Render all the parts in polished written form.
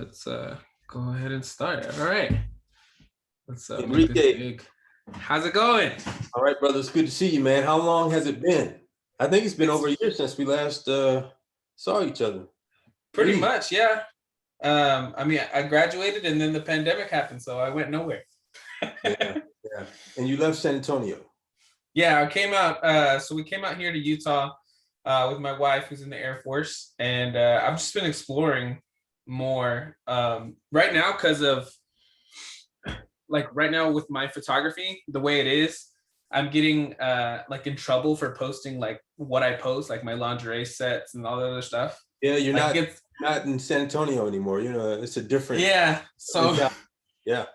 Let's go ahead and start. All right. Let's make this Enrique. big. How's it going? All right, brother. It's good to see you, man. How long has it been? I think it's been over a year since we last saw each other. Pretty much, yeah. I mean, I graduated and then the pandemic happened, so I went nowhere. Yeah. And you left San Antonio. Yeah, I came out. So we came out here to Utah with my wife, who's in the Air Force, and I've just been exploring more right now because of right now with my photography, the way it is. I'm getting like in trouble for posting like what I post, like my lingerie sets and all the other stuff. Yeah, you're like not in San Antonio anymore. You know, it's a different. Yeah, so yeah,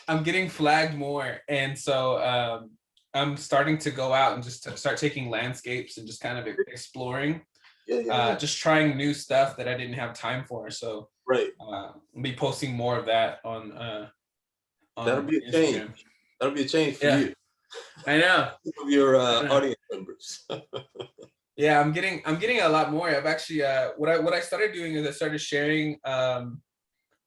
I'm getting flagged more, and so I'm starting to go out and just start taking landscapes and just kind of exploring, just trying new stuff that I didn't have time for. So right, I'll be posting more of that on that'll be a Instagram. change. That'll be a change for you. I know. Of your audience members. Yeah, I'm getting a lot more. I've actually what I started doing is I started sharing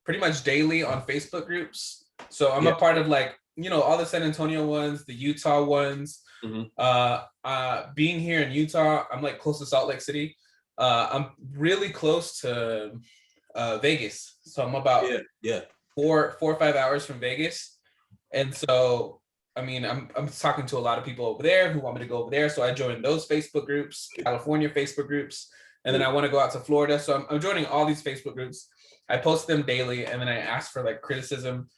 pretty much daily on Facebook groups. So I'm a part of like, all the San Antonio ones, the Utah ones. Mm-hmm. Being here in Utah, I'm like close to Salt Lake City. I'm really close to Vegas. So I'm about 4 or 5 hours from Vegas. And so I mean, I'm talking to a lot of people over there who want me to go over there. So I joined those Facebook groups, California Facebook groups, and then I want to go out to Florida. So I'm joining all these Facebook groups. I post them daily, and then I ask for like criticism.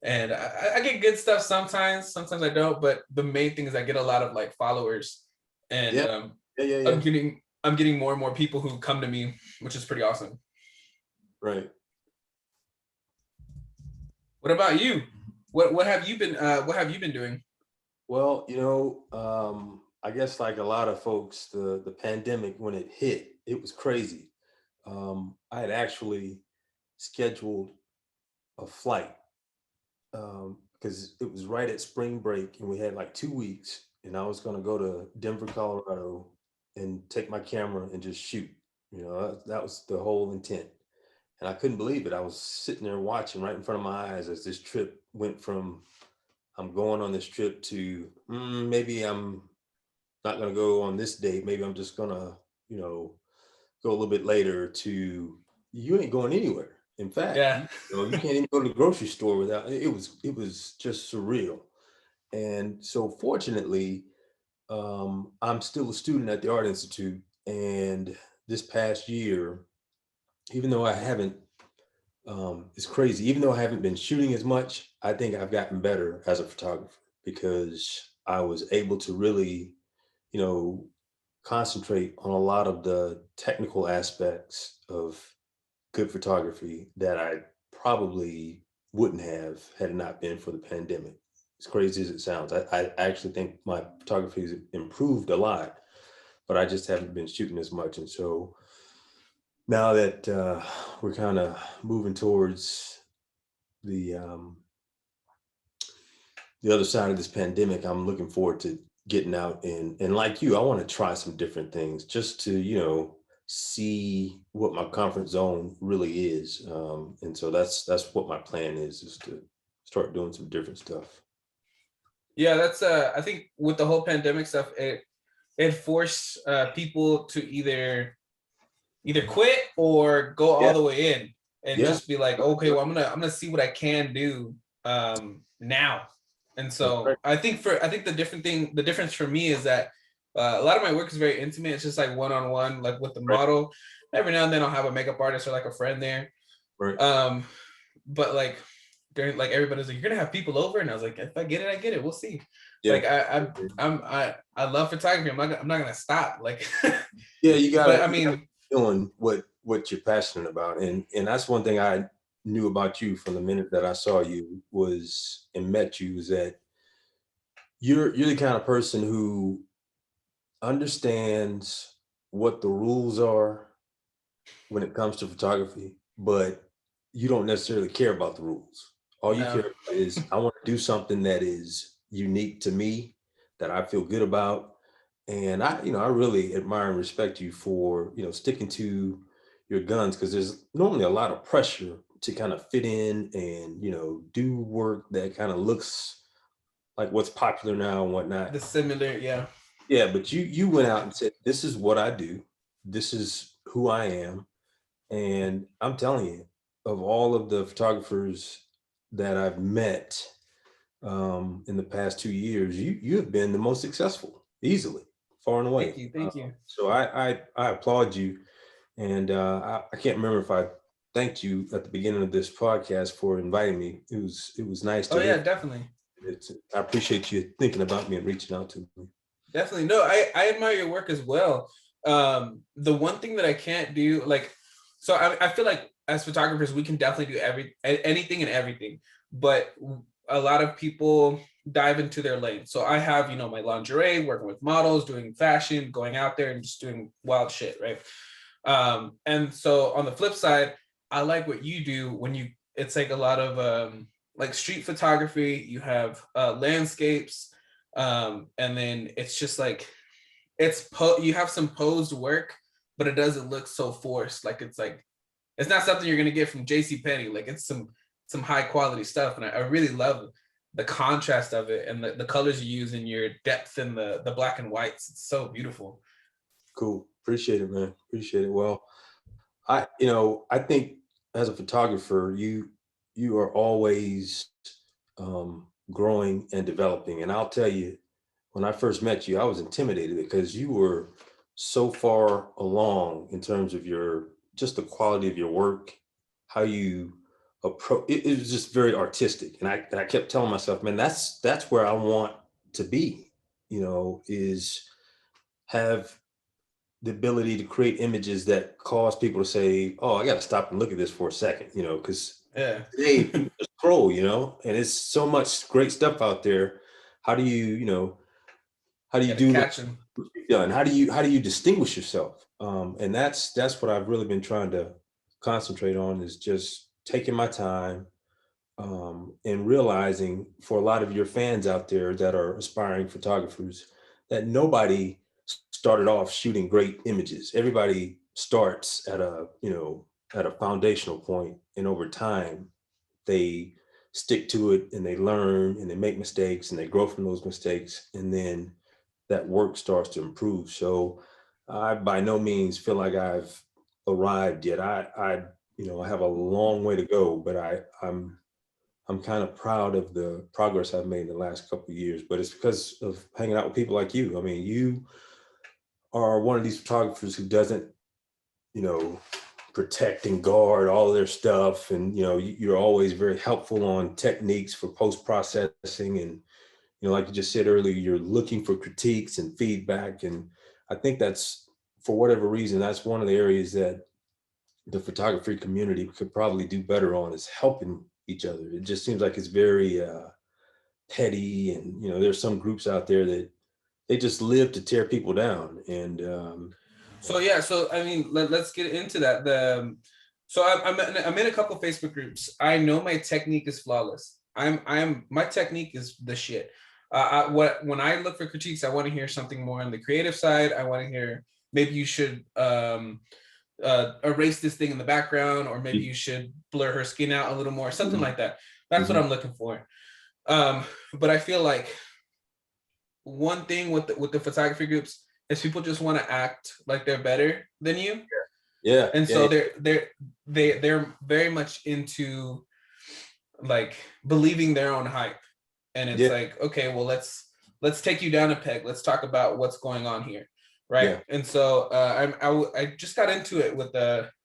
And I get good stuff sometimes I don't. But the main thing is I get a lot of like followers, and I'm getting more and more people who come to me, which is pretty awesome. Right. What about you? What have you been doing? Well, I guess like a lot of folks, the pandemic, when it hit, it was crazy. I had actually scheduled a flight because it was right at spring break and we had like 2 weeks, and I was going to go to Denver, Colorado and take my camera and just shoot. That was the whole intent. And I couldn't believe it. I was sitting there watching right in front of my eyes as this trip went from, I'm going on this trip to maybe I'm not going to go on this date. Maybe I'm just going to, go a little bit later to, you ain't going anywhere. In fact, you can't even go to the grocery store without, it was just surreal. And so fortunately, I'm still a student at the Art Institute. And this past year, even though I haven't, it's crazy. Even though I haven't been shooting as much, I think I've gotten better as a photographer because I was able to really, concentrate on a lot of the technical aspects of good photography that I probably wouldn't have had it not been for the pandemic. As crazy as it sounds, I actually think my photography has improved a lot, but I just haven't been shooting as much. And so now that we're kind of moving towards the other side of this pandemic, I'm looking forward to getting out and like you, I want to try some different things just to see what my comfort zone really is. And so that's what my plan is to start doing some different stuff. Yeah, that's I think with the whole pandemic stuff, it forced people to either quit or go all the way in and just be like, okay, well, I'm gonna see what I can do now. And so I think the difference for me is that a lot of my work is very intimate. It's just like one-on-one, like with the model. Every now and then I'll have a makeup artist or like a friend there. But like during, like, everybody's like, you're gonna have people over, and I was like, if I get it, I get it. We'll see. Like I love photography. I'm not gonna stop. Like you got. But I mean, doing what you're passionate about, and that's one thing I knew about you from the minute that I saw you and met you, is that you're the kind of person who understands what the rules are when it comes to photography, but you don't necessarily care about the rules. All you care about is, I want to do something that is unique to me, that I feel good about. And I really admire and respect you for, sticking to your guns, because there's normally a lot of pressure to kind of fit in and, do work that kind of looks like what's popular now and whatnot. The similar, yeah. Yeah, but you went out and said, this is what I do. This is who I am. And I'm telling you, of all of the photographers that I've met in the past 2 years, you have been the most successful, easily, far and Thank away. you, thank you. So I applaud you, and I can't remember if I thanked you at the beginning of this podcast for inviting me. It was nice Oh to yeah, hear. definitely. I appreciate you thinking about me and reaching out to me. Definitely. No, I admire your work as well. The one thing that I can't do, like, so I feel like as photographers, we can definitely do anything and everything, but a lot of people dive into their lane. So I have, my lingerie, working with models, doing fashion, going out there and just doing wild shit, right? And so on the flip side, I like what you do when it's like a lot of like street photography, you have landscapes, and then it's just like you have some posed work, but it doesn't look so forced. Like it's not something you're gonna get from JC Penney. Like it's some high quality stuff, and I really love the contrast of it and the colors you use in your depth and the black and whites. It's so beautiful. Cool. Appreciate it, man. Appreciate it. Well, I think as a photographer, you are always growing and developing. And I'll tell you, when I first met you, I was intimidated because you were so far along in terms of just the quality of your work, how you approach it was just very artistic. And I kept telling myself, man, that's where I want to be, is have the ability to create images that cause people to say, "Oh, I got to stop and look at this for a second," because Yeah. today people just scroll, and it's so much great stuff out there. How do how do you Gotta do what catch them. you've done? How do you distinguish yourself? And that's what I've really been trying to concentrate on, is just taking my time, and realizing, for a lot of your fans out there that are aspiring photographers, that nobody started off shooting great images. Everybody starts at a foundational point, and over time they stick to it and they learn and they make mistakes and they grow from those mistakes, and then that work starts to improve. So I by no means feel like I've arrived yet. I have a long way to go, but I'm kind of proud of the progress I've made in the last couple of years, but it's because of hanging out with people like you. I mean, you are one of these photographers who doesn't, you know, protect and guard all of their stuff. And, you're always very helpful on techniques for post-processing. And, like you just said earlier, you're looking for critiques and feedback. And I think that's, for whatever reason, that's one of the areas that the photography community could probably do better on, is helping each other. It just seems like it's very petty, and there's some groups out there that they just live to tear people down. And So yeah, so I mean, let's get into that. So I'm in a couple of Facebook groups. I know my technique is flawless. My technique is the shit. When I look for critiques, I want to hear something more on the creative side. I want to hear, maybe you should erase this thing in the background, or maybe you should blur her skin out a little more, something like that. That's what I'm looking for. But I feel like one thing with the photography groups is people just want to act like they're better than you. yeah, And yeah, so they're very much into like believing their own hype. And it's yeah, like, okay, well, let's take you down a peg. Let's talk about what's going on here, right? yeah, And so I just got into it with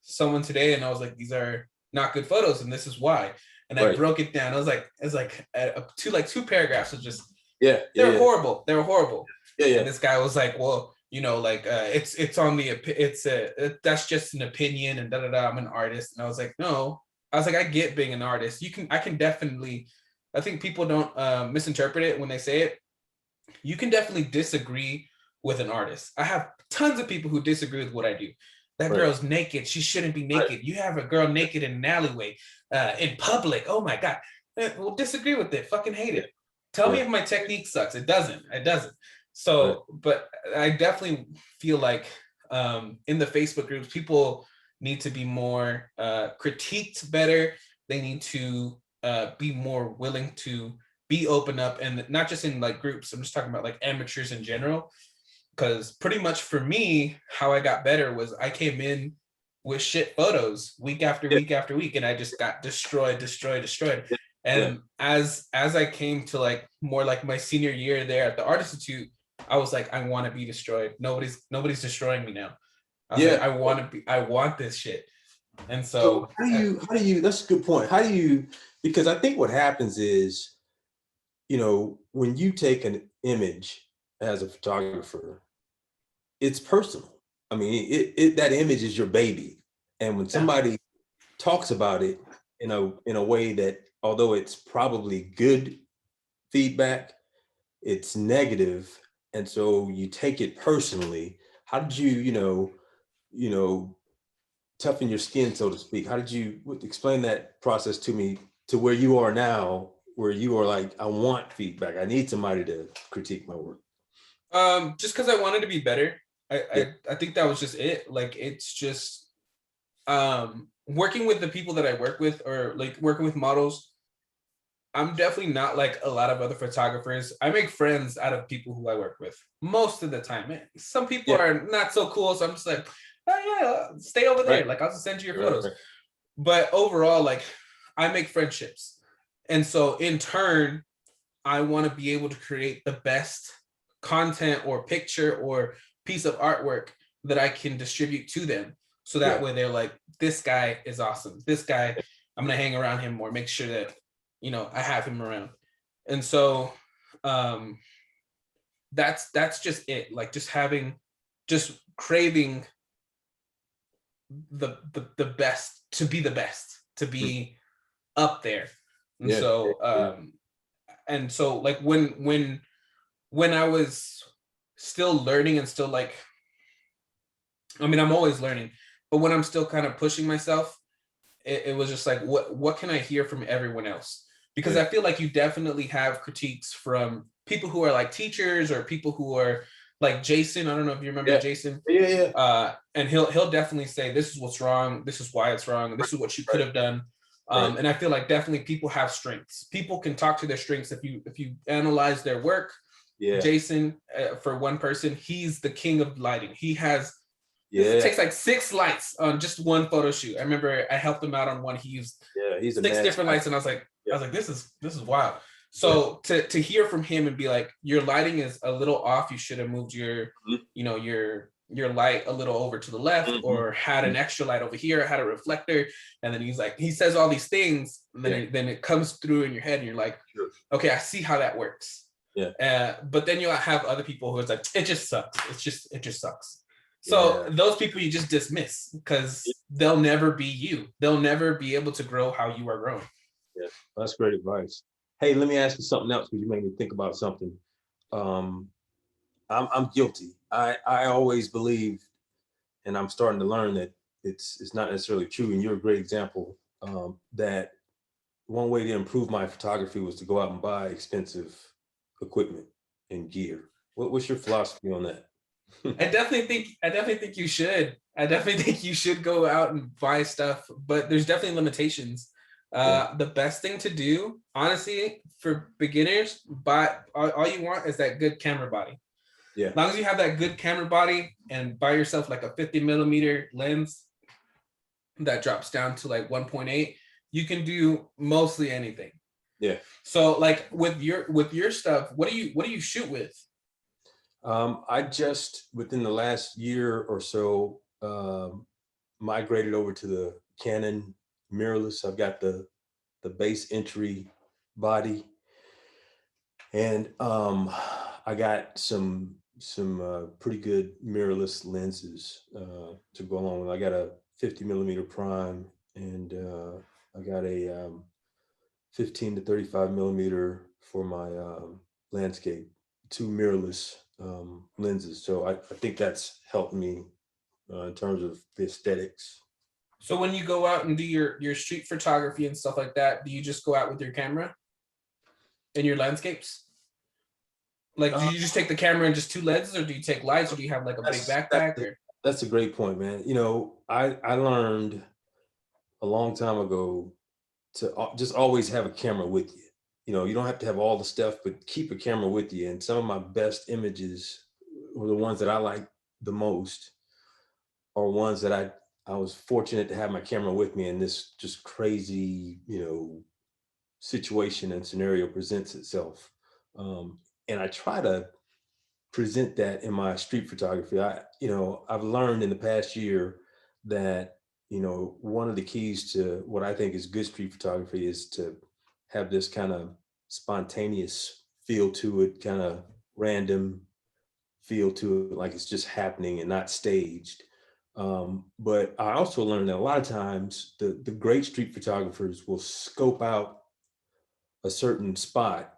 someone today, and I was like, these are not good photos, and this is why. And I right, broke it down. It's like two paragraphs of just, yeah, they yeah, were yeah, horrible. They were horrible. yeah, And yeah, this guy was like, well, like it's on the that's just an opinion, and da da da. I'm an artist, and I was like, no. I was like, I get being an artist. I can definitely. I think people don't misinterpret it when they say it. You can definitely disagree with an artist. I have tons of people who disagree with what I do. That right, girl's naked. She shouldn't be right, naked. You have a girl naked in an alleyway, in public. Oh my God. Well, disagree with it. Fucking hate yeah, it. Tell me yeah, if my technique sucks. It doesn't. It doesn't. right, So, but I definitely feel like in the Facebook groups, people need to be more critiqued better. they need to be more willing to be open up, and not just in like groups. I'm just talking about like amateurs in general. Because pretty much for me, how I got better was I came in with shit photos week after Yeah, week after week, and I just got destroyed. yeah, yeah, And as I came to like more like my senior year there at the Art Institute, I was like, I want to be destroyed. Nobody's destroying me now. I was like, yeah. I want this shit. And So so how do you, that's a good point. How do you, because I think what happens is, when you take an image as a photographer, it's personal. I mean, that image is your baby. And when yeah, somebody talks about it in a way that, although it's probably good feedback, it's negative, and so you take it personally. How did you, you know, toughen your skin, so to speak? How did you explain that process to me, to where you are now, where you are like, I want feedback. I need somebody to critique my work. just because I wanted to be better. I, Yeah, I think that was just it. Like it's just working with the people that I work with, or like working with models. I'm definitely not like a lot of other photographers. I make friends out of people who I work with most of the time. Some people yeah, are not so cool, so I'm just like, oh yeah, stay over right, there. Like I'll just send you your right, photos. right. But overall, like I make friendships, and so in turn, I want to be able to create the best content or picture or piece of artwork that I can distribute to them. So that Yeah, way they're like, this guy is awesome. This guy, I'm gonna hang around him more, make sure that, I have him around. And so um that's just it. Like just craving the best, to be the best, to mm, be up there. And yeah, yeah, so yeah, like when I was still learning and still like, I mean, I'm always learning, but when I'm still kind of pushing myself, it was just like, what can I hear from everyone else? Because yeah, I feel like you definitely have critiques from people who are like teachers, or people who are like Jason. I don't know if you remember yeah, Jason. yeah, yeah. And he'll definitely say, this is what's wrong, this is why it's wrong, and this is what you could Right, have done. right. And I feel like definitely people have strengths. People can talk to their strengths. If you analyze their work, Yeah, Jason, for one person, he's the king of lighting. He has this yeah, takes like 6 lights on just one photo shoot. I remember I helped him out on one. He used yeah. He's a six mad different scientist. lights, and Yeah, this is wild. yeah. So to hear from him and be like, your lighting is a little off. You should have moved Mhm, your light a little over to the left, mhm, or had an mhm. extra light over here, had a reflector. And then he says all these things, and then Yeah, then it comes through in your head, and you're like, sure. okay, I see how that works. Yeah, But then you'll have other people who is like, it just sucks. It just sucks. So yeah, those people you just dismiss, because they'll never be you. They'll never be able to grow how you are growing. yeah. That's great advice. Hey, let me ask you something else, because you made me think about something. Um, I'm guilty. I always believed, and I'm starting to learn that it's not necessarily true. And you're a great example, that one way to improve my photography was to go out and buy expensive equipment and gear. What's your philosophy on that? I definitely think you should. I definitely think you should go out and buy stuff, but there's definitely limitations. Yeah, The best thing to do, honestly, for beginners, buy all you want is that good camera body. yeah, As long as you have that good camera body, and buy yourself like a 50 millimeter lens that drops down to like 1.8, you can do mostly anything. yeah. So like with your stuff, what do you shoot with? I just, within the last year or so, migrated over to the Canon mirrorless. I've got the base entry body, and I got some pretty good mirrorless lenses to go along with. I got a 50 millimeter prime, and I got a 15 to 35 millimeter for my landscape, two mirrorless lenses. So I think that's helped me in terms of the aesthetics. So when you go out and do your street photography and stuff like that, do you just go out with your camera in your landscapes? Like, do Uh, you just take the camera and just two lenses, or do you take lights, or do you have like a big that's that's backpack? a, Or that's a great point, man. I learned a long time ago just always have a camera with you. You know, you don't have to have all the stuff, but keep a camera with you. And some of my best images, or the ones that I like the most, are ones that I was fortunate to have my camera with me, and this just crazy, situation and scenario presents itself. And I try to present that in my street photography. I've learned in the past year that, one of the keys to what I think is good street photography is to have this kind of spontaneous feel to it, kind of random feel to it, like it's just happening and not staged. But I also learned that a lot of times the great street photographers will scope out a certain spot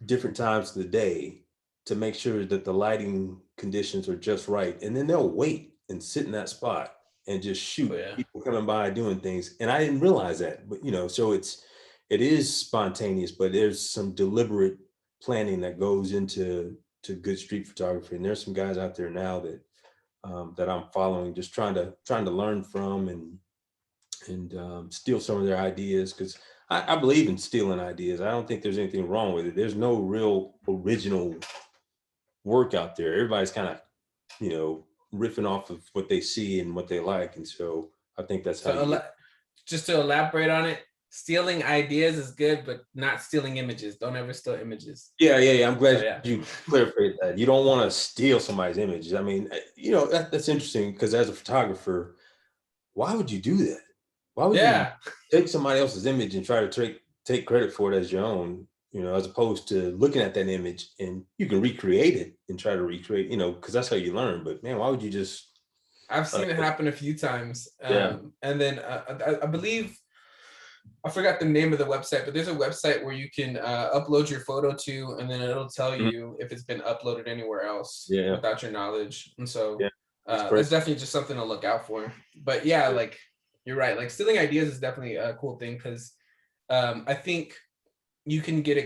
different times of the day to make sure that the lighting conditions are just right. And then they'll wait and sit in that spot and just Oh, shoot yeah. people coming by doing things. And I didn't realize that, but so it is spontaneous, but there's some deliberate planning that goes into good street photography. And there's some guys out there now that I'm following, just trying to learn from and steal some of their ideas, because I believe in stealing ideas. I don't think there's anything wrong with it. There's no real original work out there. Everybody's kind of, riffing off of what they see and what they like. And so I think that's how So you get. just to elaborate on it, stealing ideas is good, but not stealing images. Don't ever steal images. Yeah. I'm glad So yeah. you clarified that. You don't want to steal somebody's images. I mean, that's interesting, because as a photographer, why would you do that? Why would you Yeah. take somebody else's image and try to take credit for it as your own, as opposed to looking at that image and you can recreate it and try to recreate, because that's how you learn. But man, why would you just, I've seen it happen a few times. yeah. And then I believe, I forgot the name of the website, but there's a website where you can upload your photo to, and then it'll tell Mhm. you if it's been uploaded anywhere else Yeah. without your knowledge. And so Yeah. That's that's crazy. definitely just something to look out for. But yeah, like you're right. Like stealing ideas is definitely a cool thing, because I think you can get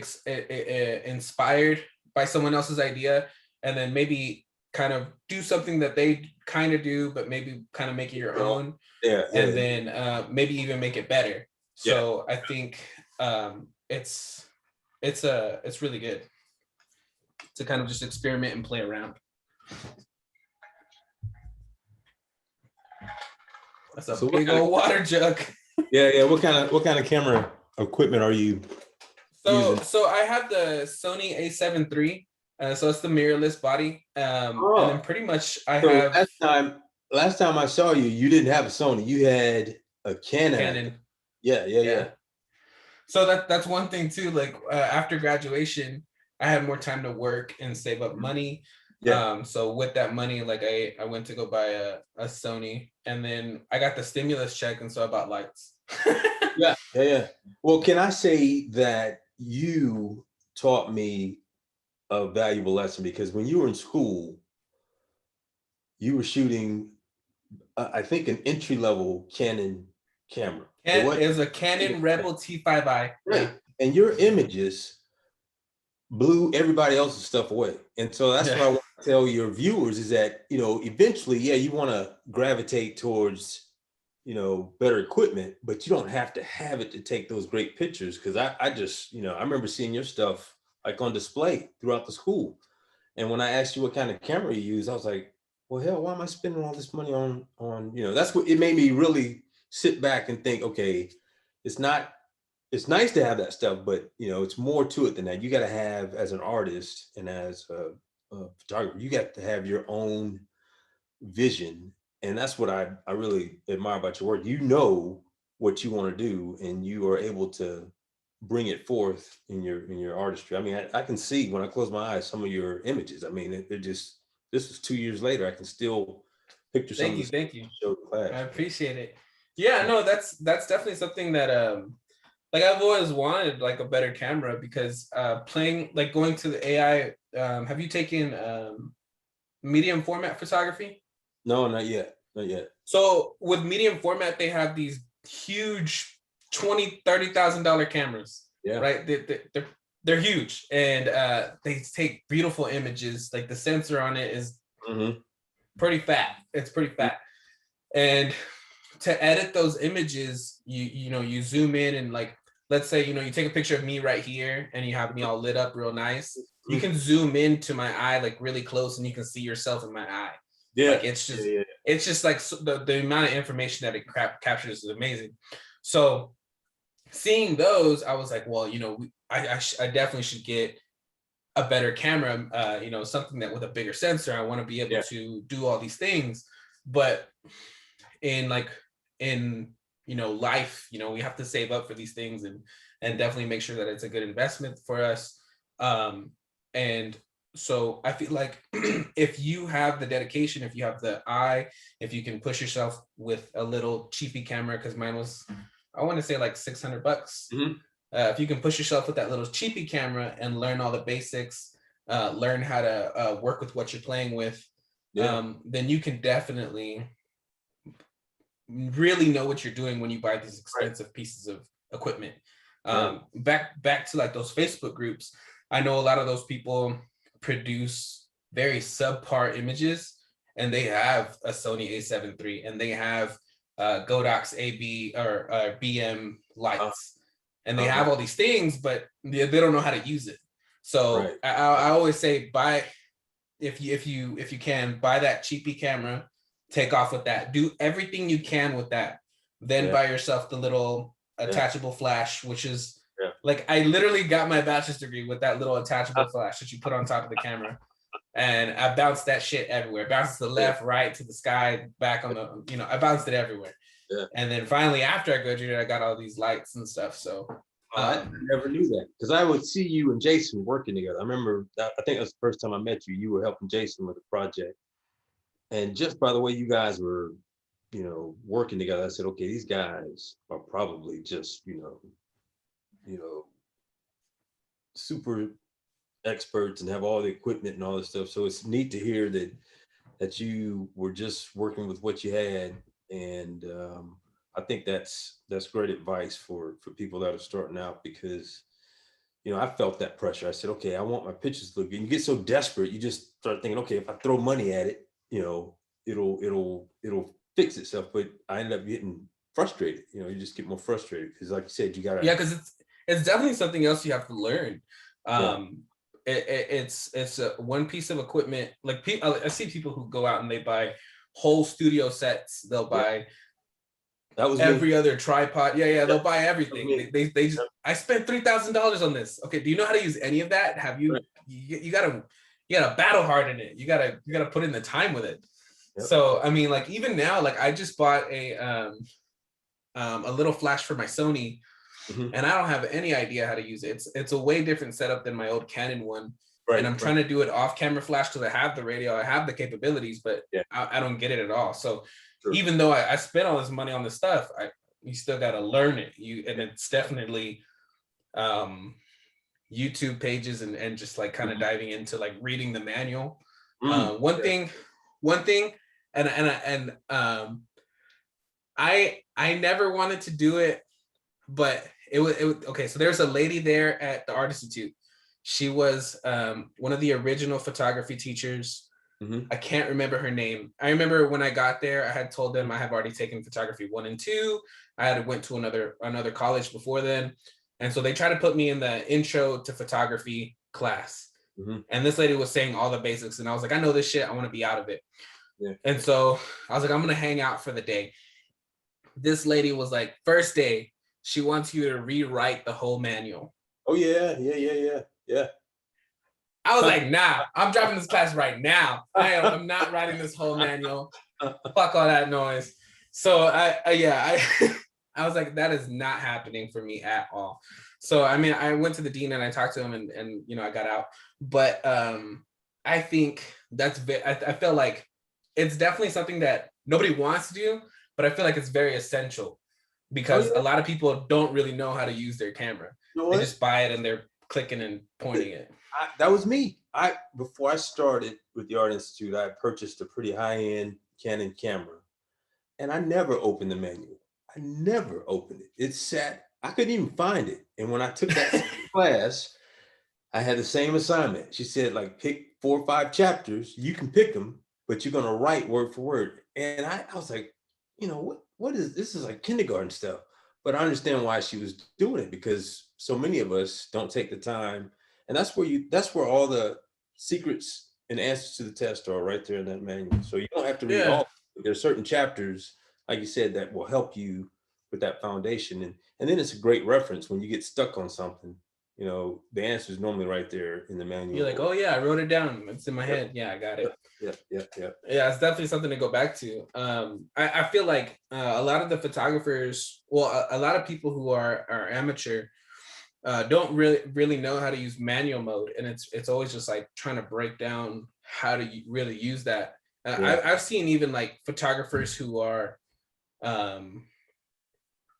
inspired by someone else's idea, and then maybe kind of do something that they kind of do, but maybe kind of make it your own, Yeah. and then maybe even make it better. Yeah. So I think it's really good to kind of just experiment and play around. That's a big old water jug. Yeah. What kind of camera equipment are you using? So I have the Sony A7 III. So it's the mirrorless body. And then pretty much I have Last time I saw you, you didn't have a Sony. You had a Canon. Canon. Yeah. So that's one thing too. Like after graduation, I had more time to work and save up money. Yeah. So with that money, like I went to go buy a Sony, and then I got the stimulus check, and so I bought lights. Yeah. Well, can I say that you taught me a valuable lesson, because when you were in school, you were shooting, I think, an entry level Canon camera. It was a Canon Rebel T5i. Yeah. And your images blew everybody else's stuff away. And so that's what I want to tell your viewers, is that, eventually, yeah, you want to gravitate towards, better equipment, but you don't have to have it to take those great pictures. Cause I just, I remember seeing your stuff like on display throughout the school. And when I asked you what kind of camera you use, I was like, well, hell, why am I spending all this money on, that's what it made me really sit back and think, okay, it's nice to have that stuff, but it's more to it than that. You got to have, as an artist and as a photographer, you got to have your own vision. And that's what I really admire about your work. You know what you want to do, and you are able to bring it forth in your artistry. I mean, I can see when I close my eyes some of your images. I mean, they're just, this was 2 years later. I can still picture some of the Thank you. show the class. I appreciate it. Yeah, no, that's definitely something that like I've always wanted like a better camera, because playing, like going to the AI, have you taken medium format photography? No, not yet. So with medium format, they have these huge $20,000-$30,000 cameras. Yeah. Right. They're huge, and they take beautiful images. Like the sensor on it is pretty fat. It's pretty fat. And to edit those images, you zoom in and like, let's say, you take a picture of me right here and you have me all lit up real nice. You can zoom into my eye like really close and you can see yourself in my eye. Yeah. Like it's just like the amount of information that it captures is amazing. So seeing those, I was like, well, I definitely should get a better camera, something that with a bigger sensor. I want to be able to do all these things. But in life, we have to save up for these things and definitely make sure that it's a good investment for us. And so I feel like if you have the dedication, if you have the eye, if you can push yourself with a little cheapy camera, because mine was, I want to say like $600. If you can push yourself with that little cheapy camera and learn all the basics, learn how to work with what you're playing with, then you can definitely really know what you're doing when you buy these expensive pieces of equipment. Back to like those Facebook groups, I know a lot of those people produce very subpar images, and they have a Sony A7 III and they have Godox AB or BM lights, and they have all these things, but they don't know how to use it. So I always say, buy, if you can, buy that cheapy camera, take off with that, do everything you can with that, then buy yourself the little attachable flash, which is like, I literally got my bachelor's degree with that little attachable flash that you put on top of the camera, and I bounced that shit everywhere. Bounced to the left, right, to the sky, back on the, I bounced it everywhere. And then finally, after I graduated, I got all these lights and stuff. So I never knew that, because I would see you and Jason working together. I remember, I think that was the first time I met you. You were helping Jason with a project, and just by the way you guys were, working together, I said, okay, these guys are probably just, super experts and have all the equipment and all this stuff. So it's neat to hear that you were just working with what you had, and I think that's great advice for people that are starting out, because I felt that pressure. I said, okay, I want my pictures to look good. And you get so desperate, you just start thinking, okay, if I throw money at it, it'll fix itself. But I ended up getting frustrated. You just get more frustrated because, like you said, you gotta. Yeah, because it's definitely something else you have to learn. It's one piece of equipment. Like, I see people who go out and they buy whole studio sets. They'll buy that was every other tripod. They'll buy everything. They just, I spent $3,000 on this. Okay, do you know how to use any of that? Have you? You gotta battle hard in it. You gotta put in the time with it. So I mean, like, even now, like, I just bought a little flash for my Sony, and I don't have any idea how to use it. It's a way different setup than my old Canon one. And I'm trying to do it off camera flash because I have the radio, I have the capabilities, but I don't get it at all. So even though I spent all this money on this stuff, you still got to learn it. And it's definitely YouTube pages and just like kind of diving into like reading the manual. One thing, and I never wanted to do it, but it was okay. So there's a lady there at the Art Institute. She was one of the original photography teachers. I can't remember her name. I remember when I got there, I had told them I have already taken photography 1 and 2. I had went to another college before then. And so they tried to put me in the intro to photography class. And this lady was saying all the basics. And I was like, I know this shit. I want to be out of it. And so I was like, I'm going to hang out for the day. This lady was like, first day, she wants you to rewrite the whole manual. Oh, yeah. I was like, nah, I'm dropping this class right now. I'm not writing this whole manual. Fuck all that noise. So I was like, that is not happening for me at all. So I mean, I went to the dean and I talked to him and I got out. But I think I feel like it's definitely something that nobody wants to do, but I feel like it's very essential because a lot of people don't really know how to use their camera. They just buy it and they're clicking and pointing it. That was me. Before I started with the Art Institute, I purchased a pretty high-end Canon camera, and I never opened the manual. I never opened it. It sat. I couldn't even find it. And when I took that class, I had the same assignment. She said, like, pick 4 or 5 chapters. You can pick them, but you're gonna write word for word. And I was like, what is this? Is like kindergarten stuff. But I understand why she was doing it, because so many of us don't take the time, and that's where all the secrets and answers to the test are right there in that manual. So you don't have to read Yeah. all. There's certain chapters, like you said, that will help you with that foundation, and then it's a great reference when you get stuck on something. The answer is normally right there in the You're like, manual. oh yeah, I wrote it down. It's in my Yep, head. Yeah, I got it. yep, yep, yep, yep. Yeah, it's definitely something to go back to. I feel like a lot of the photographers, well, a lot of people who are amateur, don't really know how to use manual mode, and it's always just like trying to break down how to really use that. Yeah, I've seen even like photographers who are um,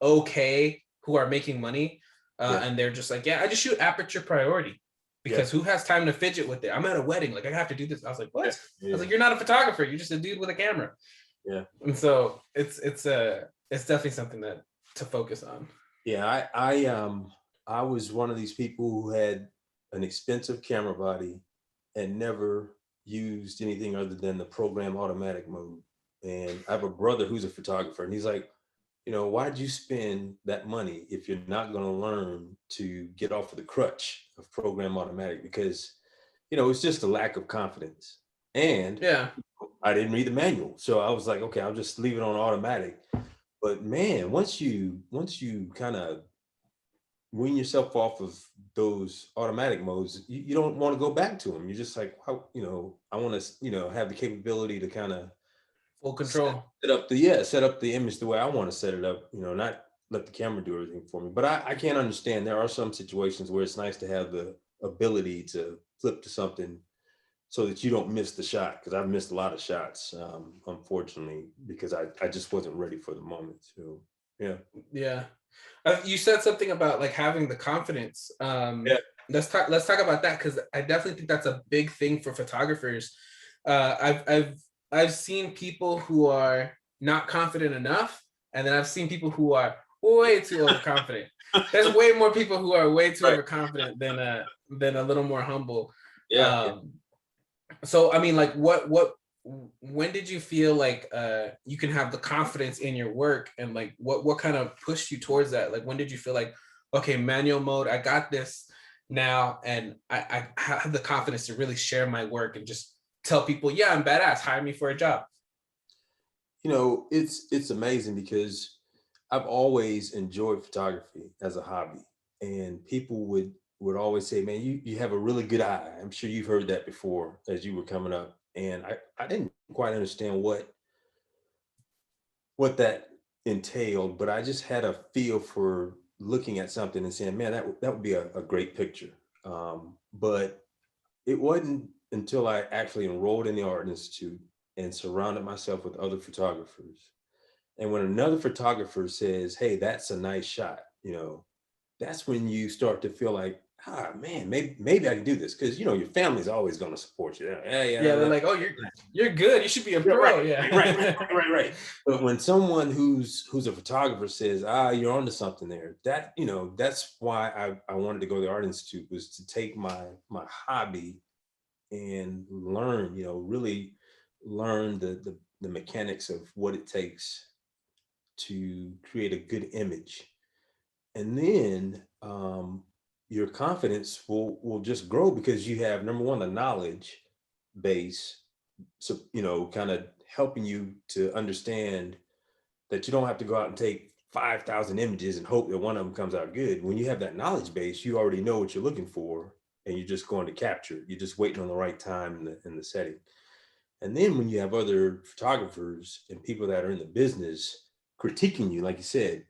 okay, who are making money, yeah, and they're just like, yeah, I just shoot aperture priority yeah, because who has time to fidget with it? I'm at a wedding, like I have to do this. I was like, what? yeah, I was yeah, like, you're not a photographer, you're just a dude with a camera. yeah. And so it's definitely something that to focus on. Yeah, I was one of these people who had an expensive camera body and never used anything other than the program automatic mode. And I have a brother who's a photographer, and he's like, why'd you spend that money if you're not going to learn to get off of the crutch of program automatic? Because, it's just a lack of confidence. And Yeah. I didn't read the manual. So I was like, okay, I'll just leave it on automatic. But man, once you kind of wean yourself off of those automatic modes, you don't want to go back to them. You're just like, how, I want to, have the capability to kind of Full set, control. set up the image the way I want to set it up, not let the camera do everything for me. But I can't understand. There are some situations where it's nice to have the ability to flip to something so that you don't miss the shot. Because I've missed a lot of shots, unfortunately, because I just wasn't ready for the moment. So, yeah. Yeah. You said something about like having the confidence. Yeah. Let's talk about that, because I definitely think that's a big thing for photographers. I've seen people who are not confident enough, and then I've seen people who are way too overconfident. There's way more people who are way too Right. overconfident than a little more humble. Yeah. Yeah. Um, so I mean, like, what when did you feel like you can have the confidence in your work, and like what kind of pushed you towards that? Like, when did you feel like, okay, manual mode, I got this now, and I have the confidence to really share my work and just tell people, yeah, I'm badass, hire me for a job. It's amazing because I've always enjoyed photography as a hobby, and people would always say, "Man, you have a really good eye." I'm sure you've heard that before as you were coming up, and I didn't quite understand what that entailed, but I just had a feel for looking at something and saying, "Man, that would be a great picture." But it wasn't until I actually enrolled in the Art Institute and surrounded myself with other photographers. And when another photographer says, "Hey, that's a nice shot," that's when you start to feel like, man, maybe I can do this, because your family's always going to support you. Yeah, yeah, Yeah, they're like, oh, you're good, you should be a yeah, right, pro. right, right, right, Yeah. right, right. But when someone who's a photographer says, you're onto something there, that's why I wanted to go to the Art Institute, was to take my hobby and learn, really learn the mechanics of what it takes to create a good image. And then your confidence will just grow, because you have, number one, the knowledge base, so kind of helping you to understand that you don't have to go out and take 5,000 images and hope that one of them comes out good. When you have that knowledge base, you already know what you're looking for, and you're just going to capture it. You're just waiting on the right time in the setting. And then when you have other photographers and people that are in the business critiquing you, like you said,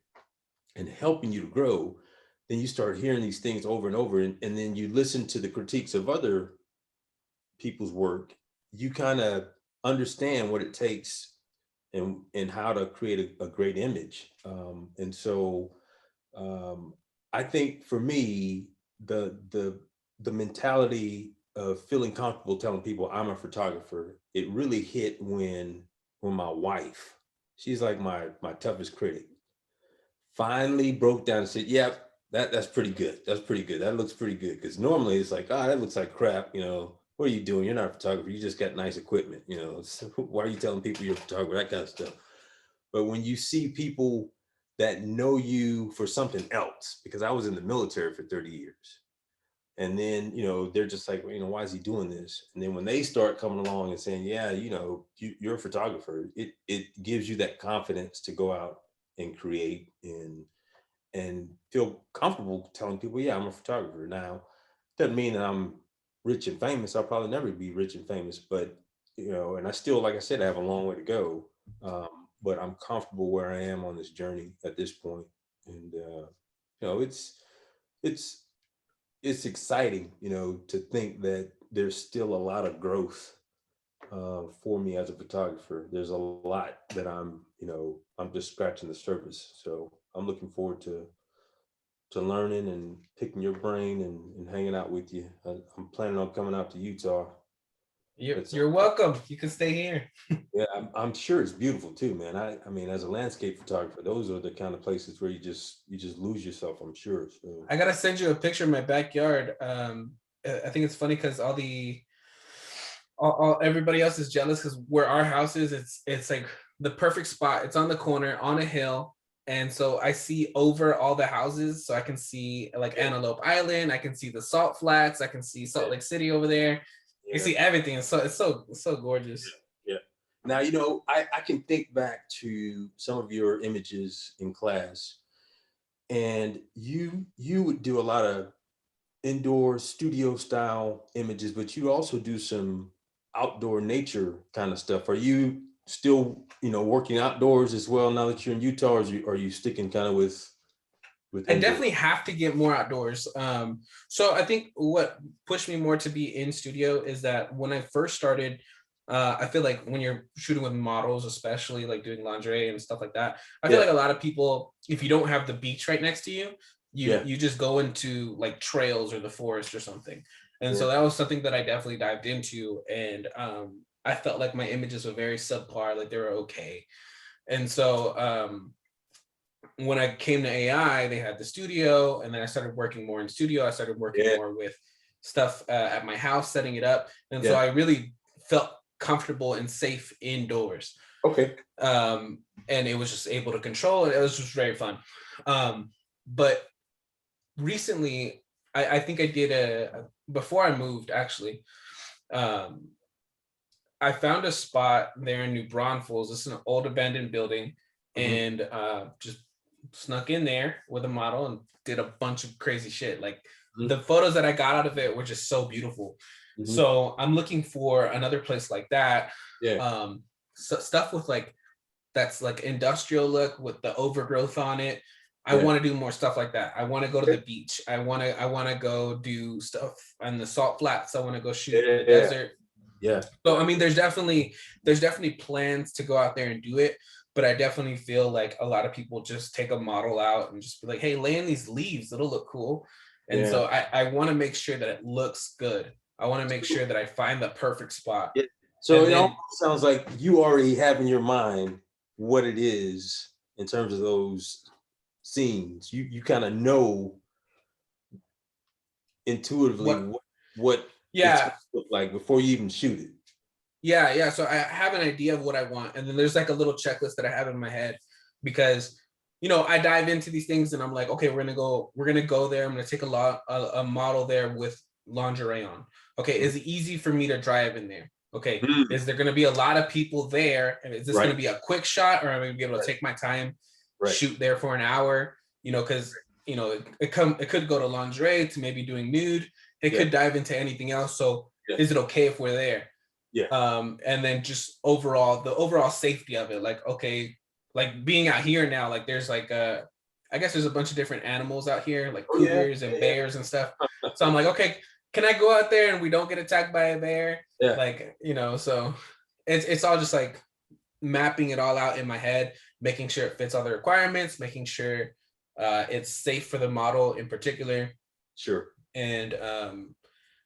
and helping you to grow, then you start hearing these things over and over. And then you listen to the critiques of other people's work. You kind of understand what it takes and how to create a great image. And so um, I think for me, the mentality of feeling comfortable telling people I'm a photographer, it really hit when my wife, she's like my toughest critic, finally broke down and said, "Yep, that's pretty good. That's pretty good. That looks pretty good." Because normally it's like, "Oh, that looks like crap." What are you doing? You're not a photographer. You just got nice equipment. So why are you telling people you're a photographer? That kind of stuff. But when you see people that know you for something else, because I was in the military for 30 years. And then, they're just like, well, why is he doing this? And then when they start coming along and saying, yeah, you're a photographer, it gives you that confidence to go out and create and feel comfortable telling people, yeah, I'm a photographer. Now, doesn't mean that I'm rich and famous. I'll probably never be rich and famous, but and I still, like I said, I have a long way to go. But I'm comfortable where I am on this journey at this point. And it's it's exciting, to think that there's still a lot of growth for me as a photographer. There's a lot that I'm just scratching the surface. So I'm looking forward to learning and picking your brain and hanging out with you. I'm planning on coming out to Utah. You're welcome. You can stay here. Yeah, I'm sure it's beautiful too, man. I mean, as a landscape photographer, those are the kind of places where you just lose yourself, I'm sure. So I gotta send you a picture of my backyard. I think it's funny because all everybody else is jealous because where our house is, it's like the perfect spot. It's on the corner on a hill, and so I see over all the houses, so I can see like Antelope Island. I can see the Salt Flats. I can see Salt Lake City over there. You see everything. It's so gorgeous. Yeah. Now, I can think back to some of your images in class, and you would do a lot of indoor studio style images, but you also do some outdoor nature kind of stuff. Are you still, working outdoors as well now that you're in Utah, or are you sticking kind of with I indoor? definitely have to get more outdoors. So I think what pushed me more to be in studio is that when I first started, I feel like when you're shooting with models, especially like doing lingerie and stuff like that, I feel Yeah. like a lot of people, if you don't have the beach right next to you, Yeah. you just go into like trails or the forest or something. And Yeah. so that was something that I definitely dived into, and I felt like my images were very subpar, like they were okay. And so when I came to AI, they had the studio, and then I started working more in studio. I started working Yeah. more with stuff at my house, setting it up, and so Yeah. I really felt comfortable and safe indoors. Okay. And it was just able to control it. It was just very fun. But recently, I think I did before I moved actually. Um, I found a spot there in New Braunfels. It's an old abandoned building, Mhm. and just snuck in there with a model and did a bunch of crazy shit. Like Mhm. the photos that I got out of it were just so beautiful. Mhm. So I'm looking for another place like that. Yeah. So stuff with like that's like industrial look with the overgrowth on it. I Yeah. want to do more stuff like that. I want to go to the beach. I want to go do stuff on the salt flats. I want to go shoot in the Yeah. desert. Yeah. So I mean, there's definitely plans to go out there and do it, but I definitely feel like a lot of people just take a model out and just be like, "Hey, lay in these leaves; it'll look cool." And Yeah. so I want to make sure that it looks good. I want to make sure that I find the perfect spot, Yeah. So and it almost then sounds like you already have in your mind what it is in terms of those scenes. You kind of know intuitively what? what it's going Yeah, to look like before you even shoot it. yeah. So I have an idea of what I want, and then there's like a little checklist that I have in my head because I dive into these things and I'm like, okay, we're gonna go there. I'm gonna take a model there with lingerie on. Okay, Mhm. is it easy for me to drive in there? Okay, Mm. is there gonna be a lot of people there, and is this Right. gonna be a quick shot, or am I gonna be able to Right. take my time, Right. shoot there for an hour? Because it could go to lingerie to maybe doing nude. It Yeah. could dive into anything else. So Yeah. is it okay if we're there? Yeah. And then just the overall safety of it, like, okay, like being out here now, like there's like I guess there's a bunch of different animals out here, like Oh yeah. cougars and Yeah. bears and stuff. So I'm like, okay, can I go out there and we don't get attacked by a bear? Yeah. Like, so it's all just like mapping it all out in my head, making sure it fits all the requirements, making sure it's safe for the model in particular, Sure. and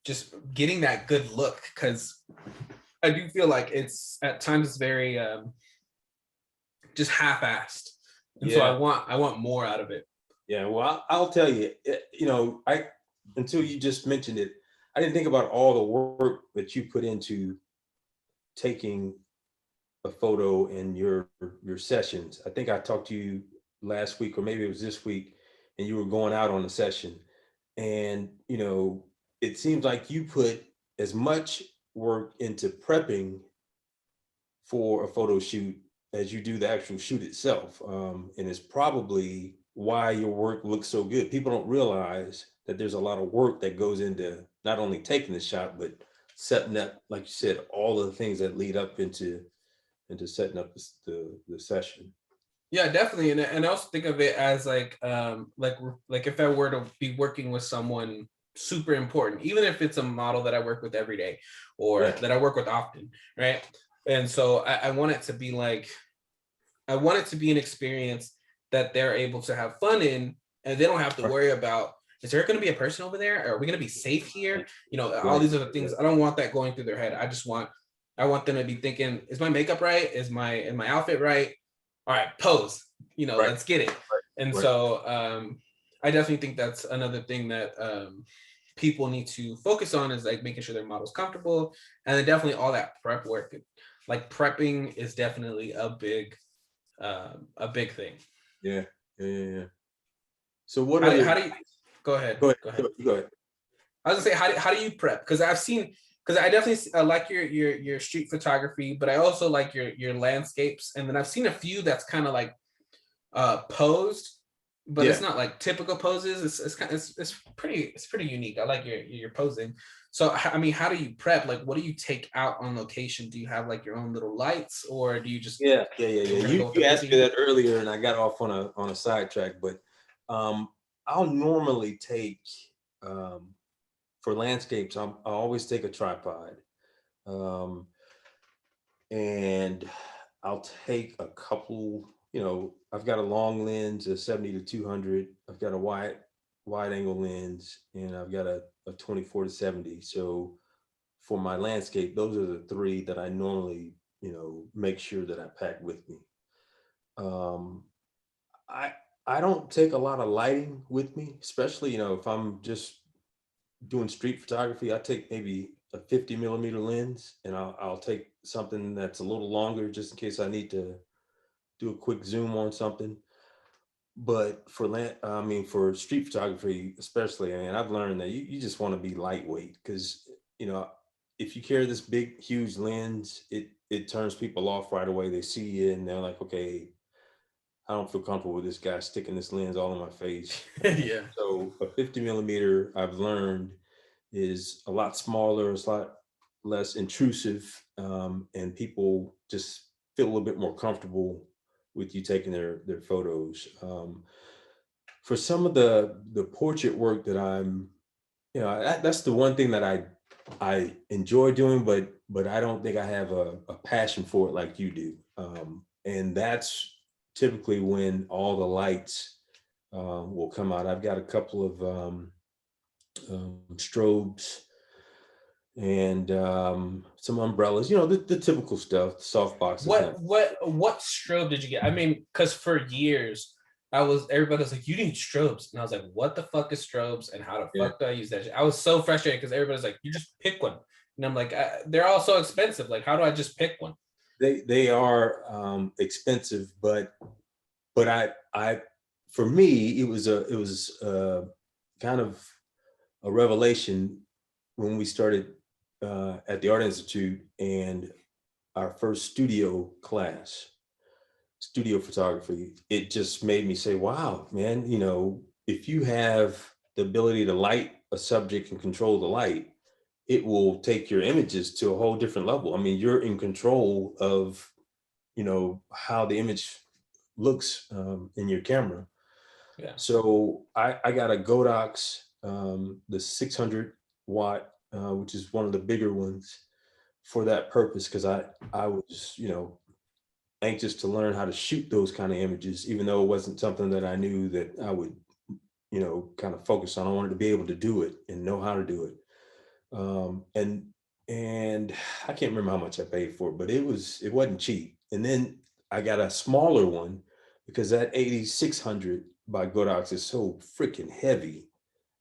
just getting that good look, because I do feel like it's at times very just half-assed, and so I Yeah. want more out of it. Yeah. Well, I'll tell you. I until you just mentioned it, I didn't think about all the work that you put into taking a photo in your sessions. I think I talked to you last week, or maybe it was this week, and you were going out on a session, and it seems like you put as much work into prepping for a photo shoot as you do the actual shoot itself. And it's probably why your work looks so good. People don't realize that there's a lot of work that goes into not only taking the shot, but setting up, like you said, all of the things that lead up into setting up the session. Yeah, definitely. And I also think of it as like if I were to be working with someone super important, even if it's a model that I work with every day or Yeah. that I work with often, right? And so I want it to be I want it to be an experience that they're able to have fun in, and they don't have to Right. worry about, is there going to be a person over there? Are we going to be safe here? All Right. these other things. I don't want that going through their head. I want them to be thinking, is my makeup right? Is my outfit right? All right, pose. Right. Let's get it. And Right. so I definitely think that's another thing that people need to focus on, is like making sure their model's comfortable, and then definitely all that prep work. Like prepping is definitely a big thing. Yeah. Yeah. Yeah. Yeah. So what How other? do you go ahead? Go ahead. Go ahead. Go ahead. I was gonna say, how do you prep? Because I definitely like your street photography, but I also like your landscapes, and then I've seen a few that's kind of like posed, but it's Yeah. not like typical poses. It's pretty unique. I like your posing. So I mean, how do you prep? Like, what do you take out on location? Do you have like your own little lights, or do you just, Yeah, yeah, yeah, hey, yeah. we're gonna You go with the you asked me busy? that earlier, and I got off on a sidetrack. But um, I'll normally take um, for landscapes. I always take a tripod, um, and I'll take a couple. I've got a long lens, a 70 to 200. I've got a wide angle lens, and I've got a 24 to 70. So for my landscape, those are the three that I normally make sure that I pack with me. Um, I I don't take a lot of lighting with me, especially if I'm just doing street photography. I take maybe a 50 millimeter lens, and I'll take something that's a little longer just in case I need to do a quick zoom on something. But I mean, for street photography, especially, I mean, I've learned that you just want to be lightweight, because you know if you carry this big, huge lens, it turns people off right away. They see you and they're like, okay, I don't feel comfortable with this guy sticking this lens all in my face. Yeah. So a 50 millimeter, I've learned, is a lot smaller, it's a lot less intrusive, and people just feel a little bit more comfortable with you taking their photos. For some of the portrait work that that's the one thing that I enjoy doing, but I don't think I have a passion for it like you do. And that's typically when all the lights will come out. I've got a couple of strobes and some umbrellas, the typical stuff, soft boxes. What strobe did you get? I mean, because for years everybody was like, you need strobes, and I was like, what the fuck is strobes, and how the Yeah, fuck do I use that shit? I was so frustrated because everybody's like, you just pick one, and I'm like, they're all so expensive. Like, how do I just pick one? they are expensive, but I for me it was kind of a revelation when we started at the Art Institute, and our first studio photography. It just made me say, wow, man, if you have the ability to light a subject and control the light, it will take your images to a whole different level. I mean, you're in control of how the image looks in your camera. Yeah. So I got a Godox, the 600 watt, which is one of the bigger ones for that purpose, because I was anxious to learn how to shoot those kind of images, even though it wasn't something that I knew that I would kind of focus on. I wanted to be able to do it and know how to do it. And I can't remember how much I paid for it, but it wasn't cheap. And then I got a smaller one, because that 8600 by Godox is so freaking heavy.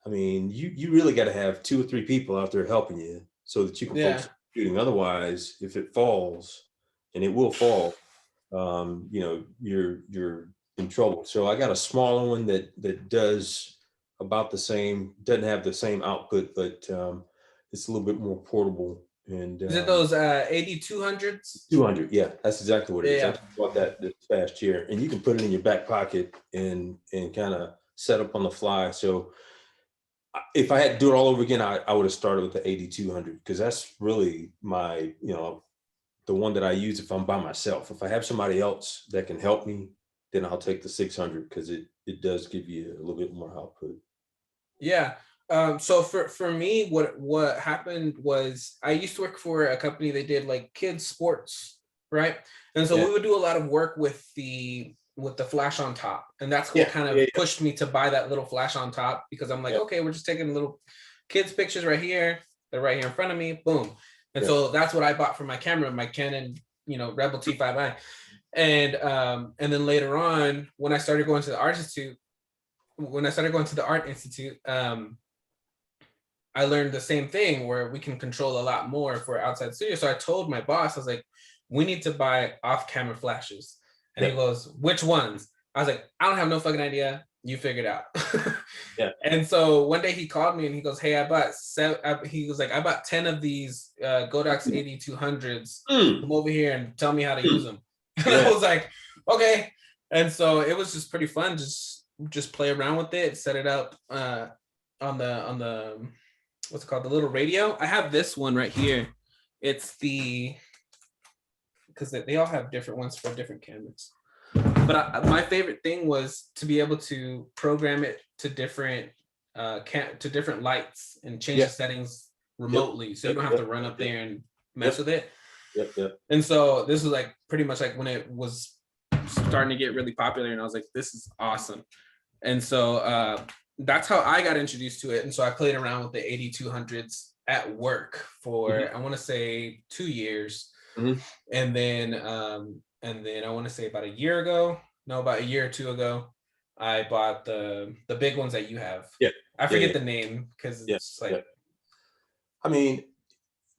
I mean, you really got to have 2 or 3 people out there helping you so that you can Yeah. focus on shooting. Otherwise, if it falls, and it will fall, you're in trouble. So I got a smaller one that does about the same, doesn't have the same output, but it's a little bit more portable. And Is it those 8200s? 200, yeah, that's exactly what it is. I Yeah. just bought that this past year, and you can put it in your back pocket and kind of set up on the fly. So if I had to do it all over again, I would have started with the 8200 because that's really my, the one that I use if I'm by myself. If I have somebody else that can help me, then I'll take the 600 because it does give you a little bit more output. Yeah. So for me, what happened was I used to work for a company that did like kids sports, right? And so Yeah. we would do a lot of work with the flash on top, and that's what Yeah. kind Yeah. of pushed me to buy that little flash on top, because I'm like, Yeah. okay, we're just taking little kids pictures right here. They're right here in front of me. Boom. And Yeah. so that's what I bought for my camera, my Canon, Rebel T5i. And then later on, when I started going to the Art Institute, I learned the same thing where we can control a lot more for outside studio. So I told my boss, I was like, we need to buy off-camera flashes. And he goes, which ones? I was like, I don't have no fucking idea. You figure it out. Yeah. And so one day he called me and he goes, hey, I bought 10 of these Godox 8200s. Come over here and tell me how to use them. And I was like, okay. And so it was just pretty fun. Just play around with it, set it up on the what's it called, the little radio. I have this one right here. It's because they all have different ones for different cameras. But my favorite thing was to be able to program it to different lights and change the settings remotely, so you don't have to run up there and mess with it. And so this was like pretty much like when it was starting to get really popular, and I was like, this is awesome. And so that's how I got introduced to it. And so I played around with the 8200s at work for I want to say 2 years. And then I want to say about a year or two ago, I bought the big ones that you have. I forget the name because it's like I mean,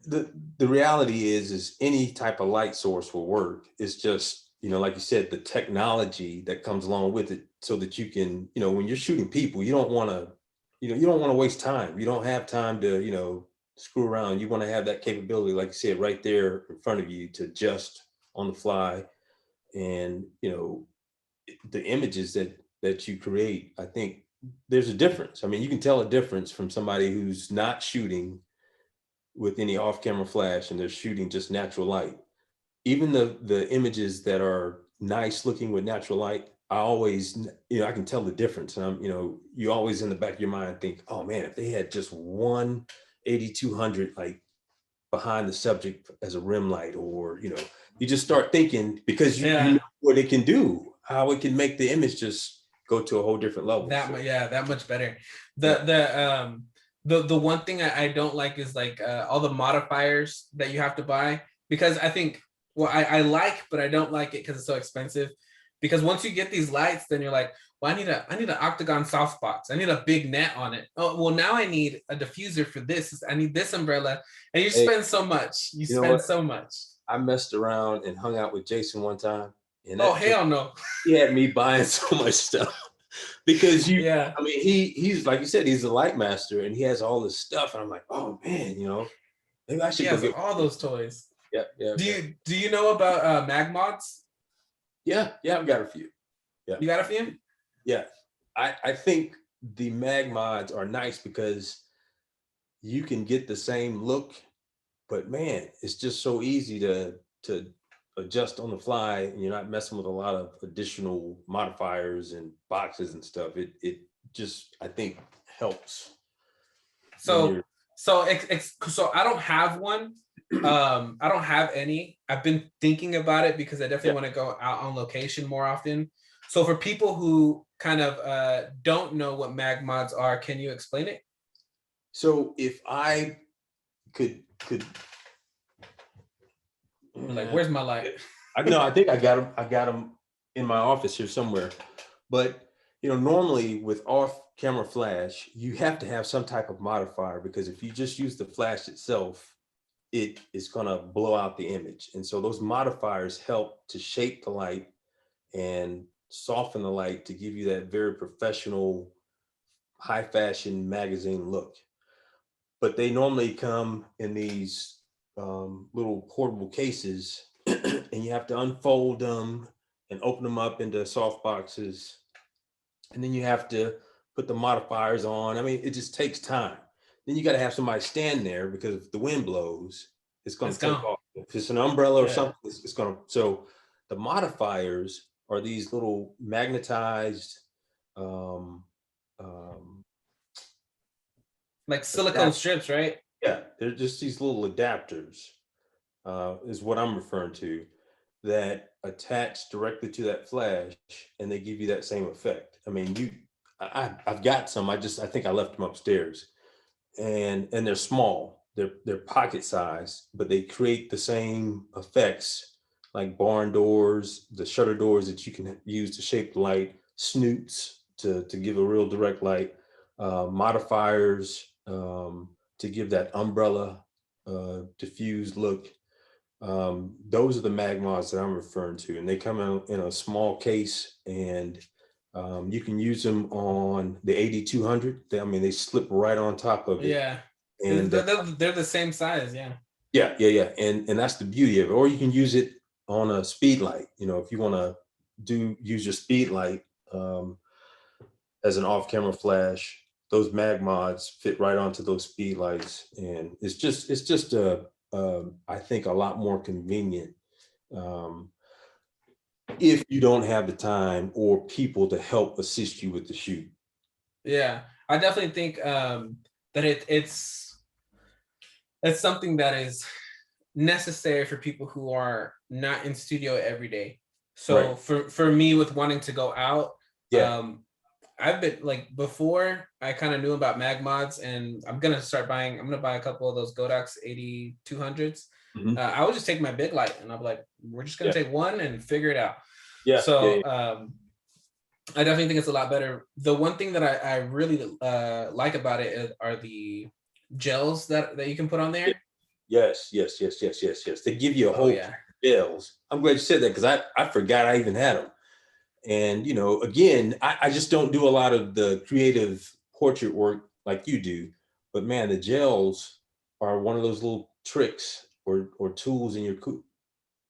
the reality is any type of light source will work. It's just, like you said, the technology that comes along with it, so that you can, when you're shooting people, you don't want to waste time. You don't have time to, screw around. You want to have that capability, like you said, right there in front of you to adjust on the fly. And, the images that you create, I think there's a difference. I mean, you can tell a difference from somebody who's not shooting with any off-camera flash and they're shooting just natural light. Even the images that are nice looking with natural light, I always, I can tell the difference. And you always in the back of your mind think, oh man, if they had just one 8200 like behind the subject as a rim light, or you just start thinking, because you know what it can do, how it can make the image just go to a whole different level. That much better. The one thing I don't like is like all the modifiers that you have to buy, because I think, well, I like, but I don't like it because it's so expensive. Because once you get these lights, then you're like, well, I need an octagon softbox. I need a big net on it. Oh, well, now I need a diffuser for this. I need this umbrella. And you spend so much. You spend so much. I messed around and hung out with Jason one time. And hell no. He had me buying so much stuff. Because I mean, he's like you said, he's a light master and he has all this stuff. And I'm like, oh man, maybe I should go get all those toys. Do you know about mag mods? Yeah, I've got a few. Yeah. You got a few? Yeah. I think the mag mods are nice because you can get the same look, but man, it's just so easy to adjust on the fly, and you're not messing with a lot of additional modifiers and boxes and stuff. It just, I think, helps. So I don't have one. I don't have any. I've been thinking about it because I definitely want to go out on location more often. So for people who kind of don't know what mag mods are, can you explain it? So if I could like, where's my light? I think I got them in my office here somewhere. But normally with off-camera flash, you have to have some type of modifier, because if you just use the flash itself, it is going to blow out the image. And so those modifiers help to shape the light and soften the light to give you that very professional, high fashion magazine look. But they normally come in these little portable cases, and you have to unfold them and open them up into soft boxes. And then you have to put the modifiers on. I mean, it just takes time. Then you got to have somebody stand there, because if the wind blows, it's going It's to take gone. off. If it's an umbrella or Yeah. something, it's going to. So the modifiers are these little magnetized um, um, Like silicone adapt. strips, right? Yeah, they're just these little adapters, is what I'm referring to, that attach directly to that flash, and they give you that same effect. I mean, I've got some. I think I left them upstairs, and they're small. They're pocket size, but they create the same effects like barn doors, the shutter doors that you can use to shape the light, snoots to give a real direct light, modifiers to give that umbrella diffused look. Those are the magmods that I'm referring to, and they come out in a small case, and you can use them on the 8200. I mean, they slip right on top of it, Yeah. and They're the same size. Yeah. yeah, and that's the beauty of it. Or you can use it on a speed light. If you want to use your speed light as an off-camera flash, those mag mods fit right onto those speed lights, and it's just I think a lot more convenient um, if you don't have the time or people to help assist you with the shoot. Yeah. I definitely think that it's something that is necessary for people who are not in studio every day. So Right. for me, with wanting to go out, Yeah. um, I've been like, before I kind of knew about mag mods, and I'm gonna buy a couple of those Godox 8200s. Mhm. I would just take my big light, and I'll be like, we're just gonna Yeah. take one and figure it out. Yeah. Yeah. So Yeah. I definitely think it's a lot better. The one thing that I really like about it are the gels that you can put on Yeah. there. Yes. Yes. Yes. Yes. Yes. Yes. They give you a Oh whole yeah. bills. I'm glad you said that, because I forgot I even had them. And again, I just don't do a lot of the creative portrait work like you do. But man, the gels are one of those little tricks or tools in your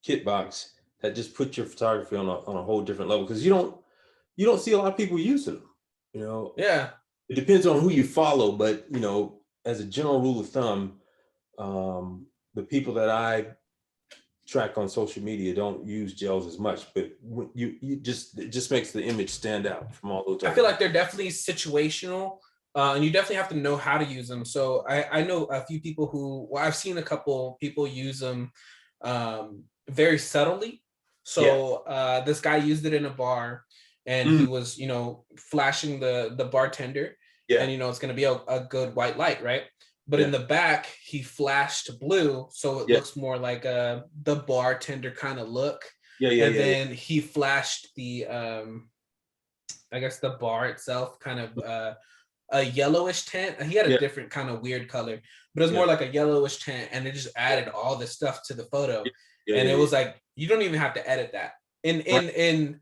kit box that just put your photography on a whole different level, because you don't see a lot of people using them. You know, Yeah. it depends on who you follow, but as a general rule of thumb, the people that I track on social media don't use gels as much, but you just it just makes the image stand out from all those I other. feel like they're definitely situational, and you definitely have to know how to use them. So I know a few people I've seen a couple people use them very subtly. Yeah. So this guy used it in a bar, and Mm, he was, flashing the bartender, yeah. and it's going to be a good white light, right? But in Yeah. the back, he flashed blue, so it Yeah. looks more like the bartender kind of look. Yeah. Yeah. And Yeah. Yeah. then he flashed the I guess the bar itself, kind of a yellowish tint. He had a Yeah. different kind of weird color, but it was Yeah. more like a yellowish tint, and it just Yeah. added all this stuff to the photo. Yeah. And Yeah. it Yeah. was like, you don't even have to edit that. In Right. in in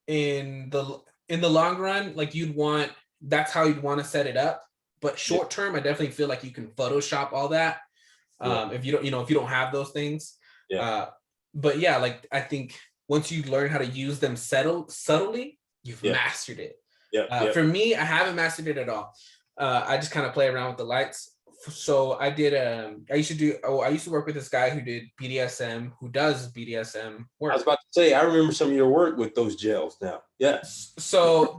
in the in the long run, like, that's how you'd want to set it up. But Yeah. short term, I definitely feel like you can Photoshop all that. Yeah. If you don't have those things. Yeah. Uh, but yeah, like, I think once you learn how to use them subtly, you've Yeah. mastered it. Yeah. Yeah. For me, I haven't mastered it at all. I just kind of play around with the lights. So I did. I used to work with this guy who did BDSM, who does BDSM I was work. about to say, I remember some of your work with those gels now. Yeah. So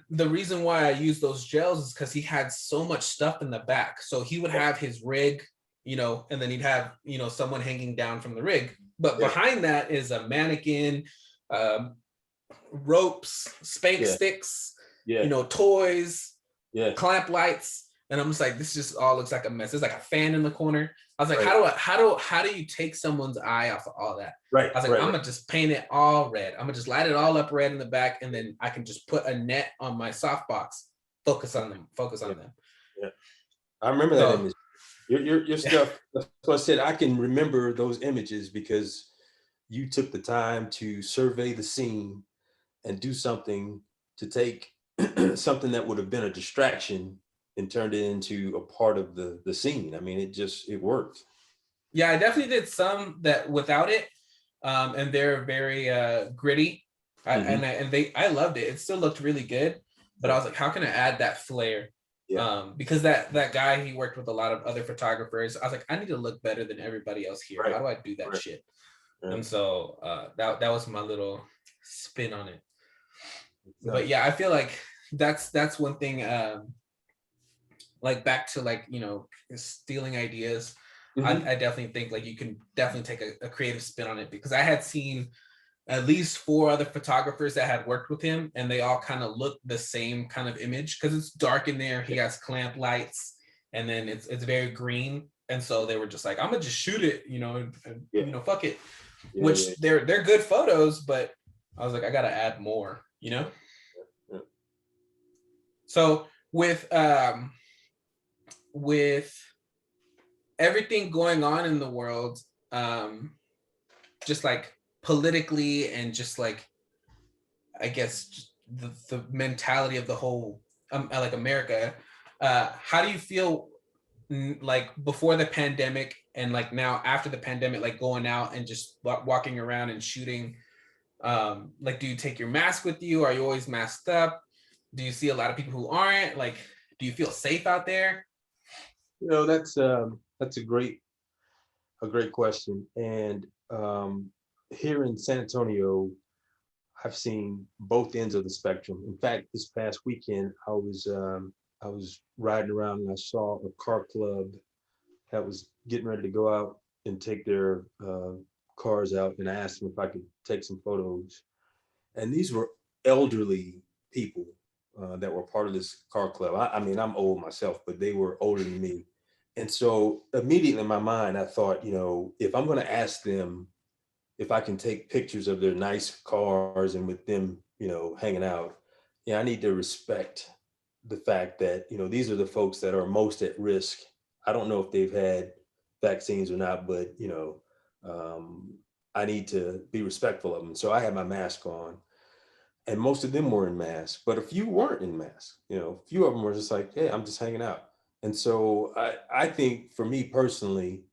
the reason why I use those gels is because he had so much stuff in the back. So he would Yeah. have his rig, and then he'd have, someone hanging down from the rig. But Yeah. behind that is a mannequin, um, ropes, spank Yeah. sticks, Yeah. toys, Yeah. clamp lights. And I'm just like, this just all looks like a mess. There's like a fan in the corner. I was like, Right. how do you take someone's eye off of all that? Right. I was like, Right. I'm gonna just paint it all red. I'm gonna just light it all up red in the back, and then I can just put a net on my softbox. Focus on them. Yeah. them. Yeah. I remember that So image. Your stuff. That's what I said. I can remember those images because you took the time to survey the scene and do something to take something that would have been a distraction and turned it into a part of the scene. I mean, it worked. Yeah, I definitely did some that without it, and they're very gritty. Mm-hmm. I loved it. It still looked really good, but I was like, how can I add that flair? Yeah. Because that guy, he worked with a lot of other photographers. I was like, I need to look better than everybody else here. Right. How do I do that Right. shit? Right. And so that was my little spin on it. But Nice. yeah, I feel like that's one thing. Like back to like stealing ideas. Mm-hmm. I definitely think like you can definitely take a creative spin on it, because I had seen at least 4 other photographers that had worked with him, and they all kind of look the same kind of image because it's dark in there. He has clamp lights, and then it's very green, and so they were just like, I'm gonna just shoot it, and Yeah. fuck it. Yeah. Yeah. Which they're good photos, but I was like, I gotta add more. Yeah. So with everything going on in the world, just like politically, and just like, I guess, just the mentality of the whole, like America, how do you feel, like before the pandemic and like now after the pandemic, like going out and just walking around and shooting? Like, do you take your mask with you? Are you always masked up? Do you see a lot of people who aren't? Like, do you feel safe out there? That's a great question. And here in San Antonio, I've seen both ends of the spectrum. In fact, this past weekend, I was riding around and I saw a car club that was getting ready to go out and take their cars out, and I asked them if I could take some photos. And these were elderly people that were part of this car club. I mean, I'm old myself, but they were older than me. And so immediately in my mind, I thought, if I'm going to ask them if I can take pictures of their nice cars and with them, hanging out, yeah, I need to respect the fact that, these are the folks that are most at risk. I don't know if they've had vaccines or not, but, I need to be respectful of them. So I had my mask on, and most of them were in masks, but a few weren't in masks. A few of them were just like, "Hey, I'm just hanging out." And so I think for me personally,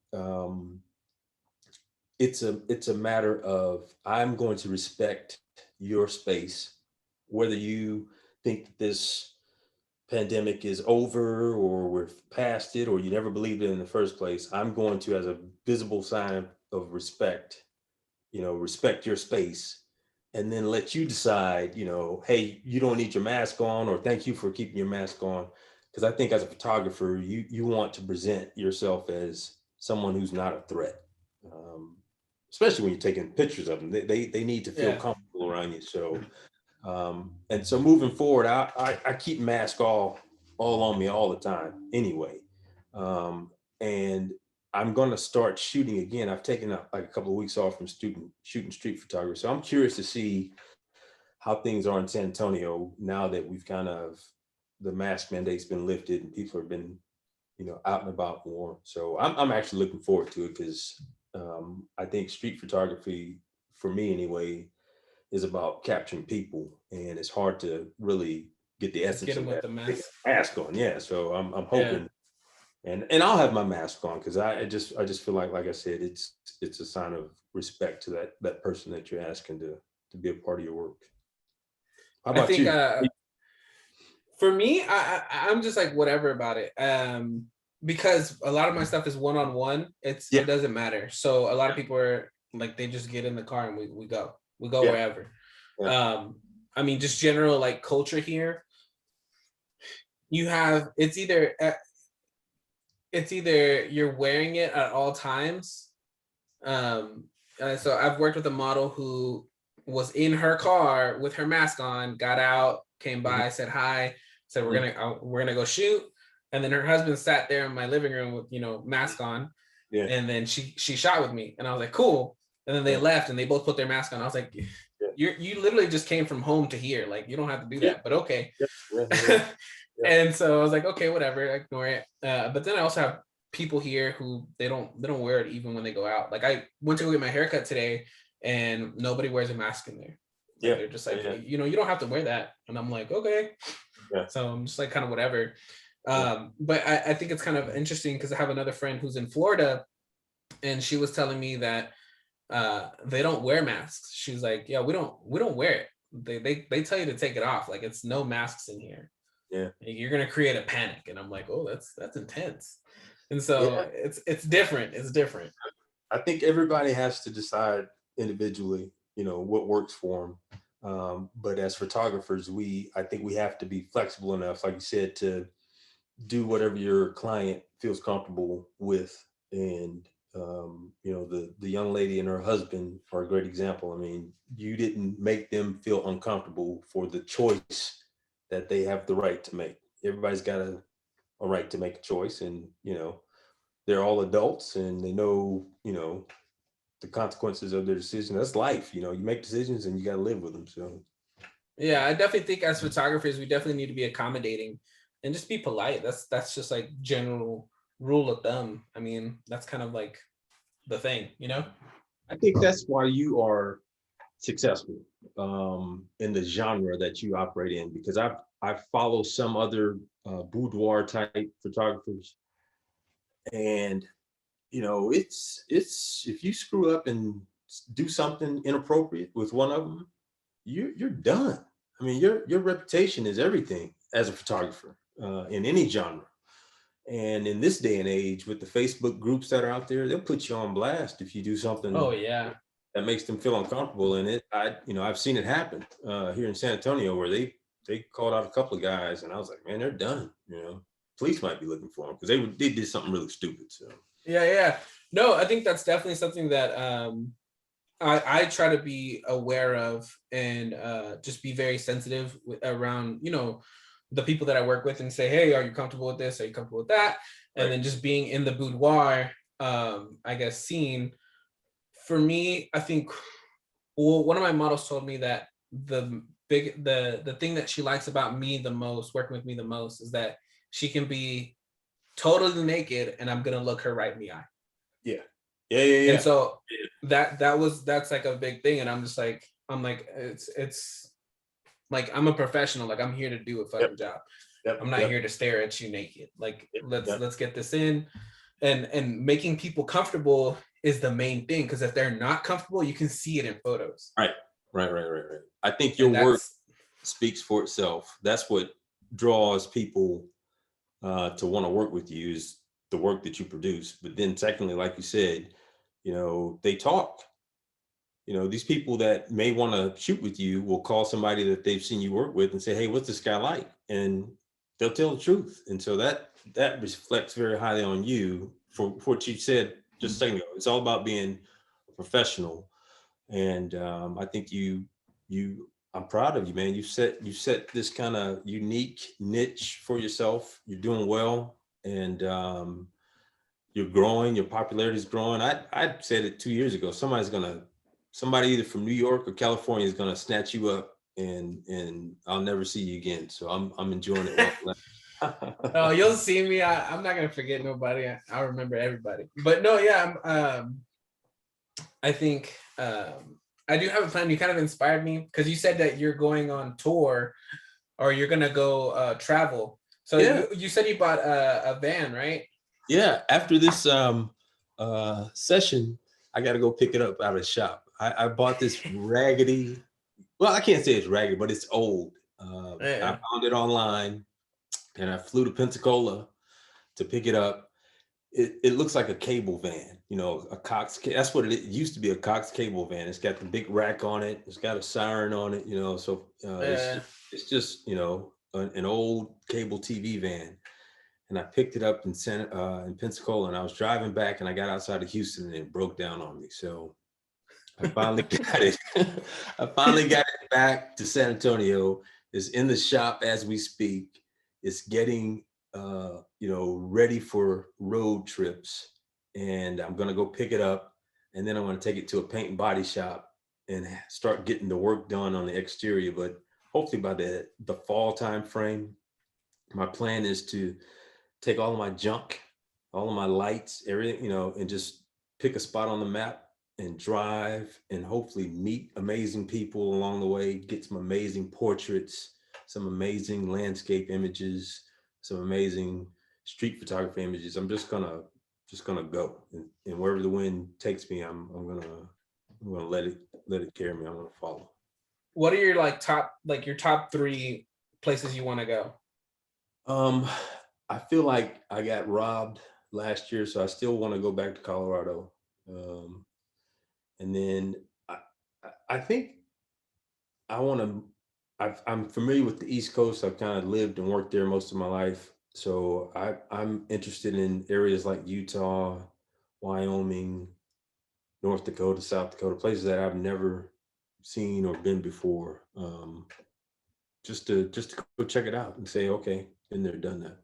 it's a matter of, I'm going to respect your space, whether you think that this pandemic is over or we're past it or you never believed it in the first place. I'm going to, as a visible sign of respect, respect your space, and then let you decide, hey, you don't need your mask on, or thank you for keeping your mask on. Because I think as a photographer, you want to present yourself as someone who's not a threat, um, especially when you're taking pictures of them. They need to feel Yeah, comfortable around you. So and so moving forward, I keep mask all on me all the time anyway. And I'm going to start shooting again. I've taken like a couple of weeks off from shooting street photography. So I'm curious to see how things are in San Antonio now that we've the mask mandate's been lifted and people have been, out and about more. So I'm actually looking forward to it because I think street photography, for me anyway, is about capturing people, and it's hard to really get the just get essence them of with that the with mask. a mask on. Yeah, so I'm Yeah. hoping, and I'll have my mask on because I just feel like I said, it's a sign of respect to that person that you're asking to be a part of your work. How I about think you? for me, I'm just like whatever about it. Because a lot of my stuff is one-on-one. Yeah, It doesn't matter. So a lot of people are like, they just get in the car and we go yeah, wherever. yeah. Um, I mean, just general like culture here. You have it's either you're wearing it at all times. Um, so I've worked with a model who was in her car with her mask on, got out, came Mhm, by, said hi, said mhm. we're gonna go shoot, and then her husband sat there in my living room with mask on, Yeah, and then she shot with me, and I was like cool, and then they yeah, left and they both put their mask on. I was like, yeah, you literally just came from home to here, like you don't have to do yeah, that, but okay. yeah, yeah, yeah, yeah. And so I was like, okay, whatever, ignore it. But then I also have people here who they don't wear it even when they go out. Like I went to go get my haircut today, and nobody wears a mask in there. Like Yeah. they're just like, Yeah. you don't have to wear that, and I'm like, okay. Yeah. So I'm just like kind of whatever. Yeah. But I think it's kind of interesting because I have another friend who's in Florida, and she was telling me that they don't wear masks. She's like, yeah, we don't wear it. They tell you to take it off. Like it's no masks in here. Yeah. You're gonna create a panic. And I'm like, oh, that's intense. And so Yeah. it's different. It's different. I think everybody has to decide individually, what works for them. But as photographers, I think we have to be flexible enough, like you said, to do whatever your client feels comfortable with. And the young lady and her husband are a great example. I mean, you didn't make them feel uncomfortable for the choice that they have the right to make. Everybody's got a right to make a choice, and they're all adults and they know the consequences of their decision. That's life. You make decisions and you got to live with them. So Yeah, I definitely think as photographers, we definitely need to be accommodating and just be polite. That's just like general rule of thumb. I mean, that's kind of like the thing, you know? I think that's why you are successful in the genre that you operate in, because I follow some other boudoir type photographers, and it's if you screw up and do something inappropriate with one of them, you're done. I mean, your reputation is everything as a photographer in any genre. And in this day and age, with the Facebook groups that are out there, they'll put you on blast if you do Oh something yeah. that makes them feel uncomfortable. And I've seen it happen here in San Antonio, where they called out a couple of guys, and I was like, man, they're done. Police might be looking for them because they did something really stupid. So Yeah, yeah. No, I think that's definitely something that I try to be aware of and just be very sensitive around, the people that I work with and say, hey, are you comfortable with this? Are you comfortable with that? And right, then just being in the boudoir, I guess, scene. For me, I think, well, one of my models told me that the thing that she likes about me the most, working with me the most, is that she can be totally naked and I'm gonna look her right in the eye. yeah, yeah, yeah, And yeah, so that's like a big thing. And I'm like, it's like I'm a professional, like I'm here to do a yep, fucking job. yep, I'm not yep, here to stare at you naked. Like yep, yep. let's get this in. And making people comfortable is the main thing, because if they're not comfortable, you can see it in photos. Right, right, right, right, right. I think your And work that's speaks for itself. That's what draws people to want to work with you, is the work that you produce. But then secondly, like you said, they talk. These people that may want to shoot with you will call somebody that they've seen you work with and say, hey, what's this guy like? And they'll tell the truth. And so that reflects very highly on you for what you said just a second ago. It's all about being a professional. And I think I'm proud of you, man. You set this kind of unique niche for yourself. You're doing well, and you're growing. Your popularity is growing. I said it 2 years ago. Somebody either from New York or California is gonna snatch you up, and I'll never see you again. So I'm enjoying it. oh, you'll see me. I'm not gonna forget nobody. I'll remember everybody. But no, yeah, I think I do have a plan. You kind of inspired me because you said that you're going on tour, or you're gonna go travel. So Yeah, you said you bought a van, right? yeah. After this session, I got to go pick it up out of the shop. I bought this raggedy. Well, I can't say it's raggedy, but it's old. I Yeah. found it online, and I flew to Pensacola to pick it up. It looks like a cable van, a Cox. That's what it used to be, a Cox cable van. It's got the big rack on it. It's got a siren on it, So Yeah. it's just an old cable TV van. And I picked it up in Pensacola, and I was driving back, and I got outside of Houston, and it broke down on me. So I finally got it. I finally got it back to San Antonio. It's in the shop as we speak. It's getting ready for road trips. And I'm gonna go pick it up, and then I'm gonna take it to a paint and body shop and start getting the work done on the exterior. But hopefully by the fall time frame, my plan is to take all of my junk, all of my lights, everything, and just pick a spot on the map and drive and hopefully meet amazing people along the way, get some amazing portraits, some amazing landscape images, some amazing street photography images. I'm just gonna go, and wherever the wind takes me, I'm gonna let it carry me. I'm gonna follow. What are your your top 3 places you want to go? I feel like I got robbed last year, so I still want to go back to Colorado. And then I think I want to. I'm familiar with the East Coast. I've kind of lived and worked there most of my life, so I'm interested in areas like Utah, Wyoming, North Dakota, South Dakota, places that I've never seen or been before. Just to go check it out and say, okay, been there, done that.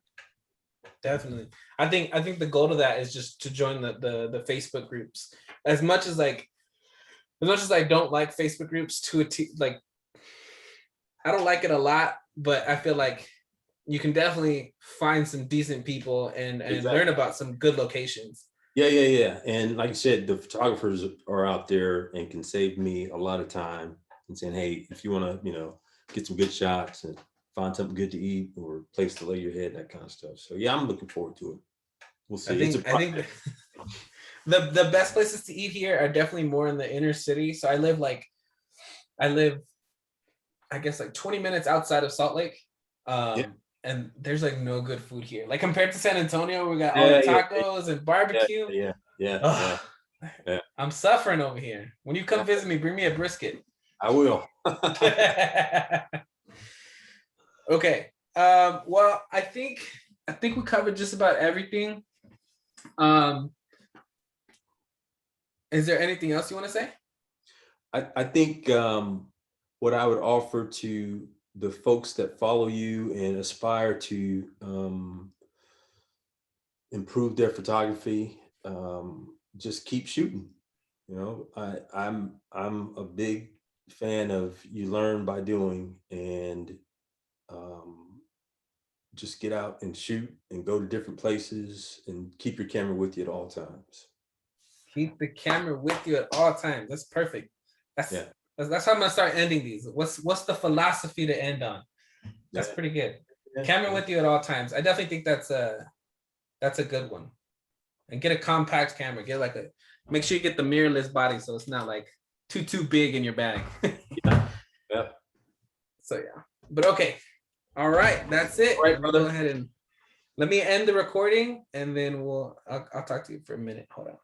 Definitely. I think the goal to that is just to join the Facebook groups. As much as I don't like Facebook groups to a like I don't like it a lot, but I feel like you can definitely find some decent people and Exactly. learn about some good locations. Yeah. And like you said, the photographers are out there and can save me a lot of time and saying, hey, if you want to, get some good shots and find something good to eat or a place to lay your head, that kind of stuff. So yeah, I'm looking forward to it. We'll see. I think the best places to eat here are definitely more in the inner city. So I live I guess like 20 minutes outside of Salt Lake. Yeah. And there's like no good food here. Like compared to San Antonio, we got all the tacos and barbecue. Yeah. I'm suffering over here. When you come visit me, bring me a brisket. I will. Okay. Well, I think we covered just about everything. Is there anything else you want to say? I think what I would offer to the folks that follow you and aspire to improve their photography, just keep shooting. I'm a big fan of you learn by doing, and just get out and shoot and go to different places and keep your camera with you at all times. Keep the camera with you at all times. That's perfect. That's Yeah. That's how I'm gonna start ending these. What's the philosophy to end on? That's pretty good. Camera with you at all times. I definitely think that's a good one. And get a compact camera. Make sure you get the mirrorless body so it's not like too big in your bag. Yeah. So yeah. But okay. All right, that's it. All right, brother. Go ahead and let me end the recording, and then I'll talk to you for a minute. Hold on.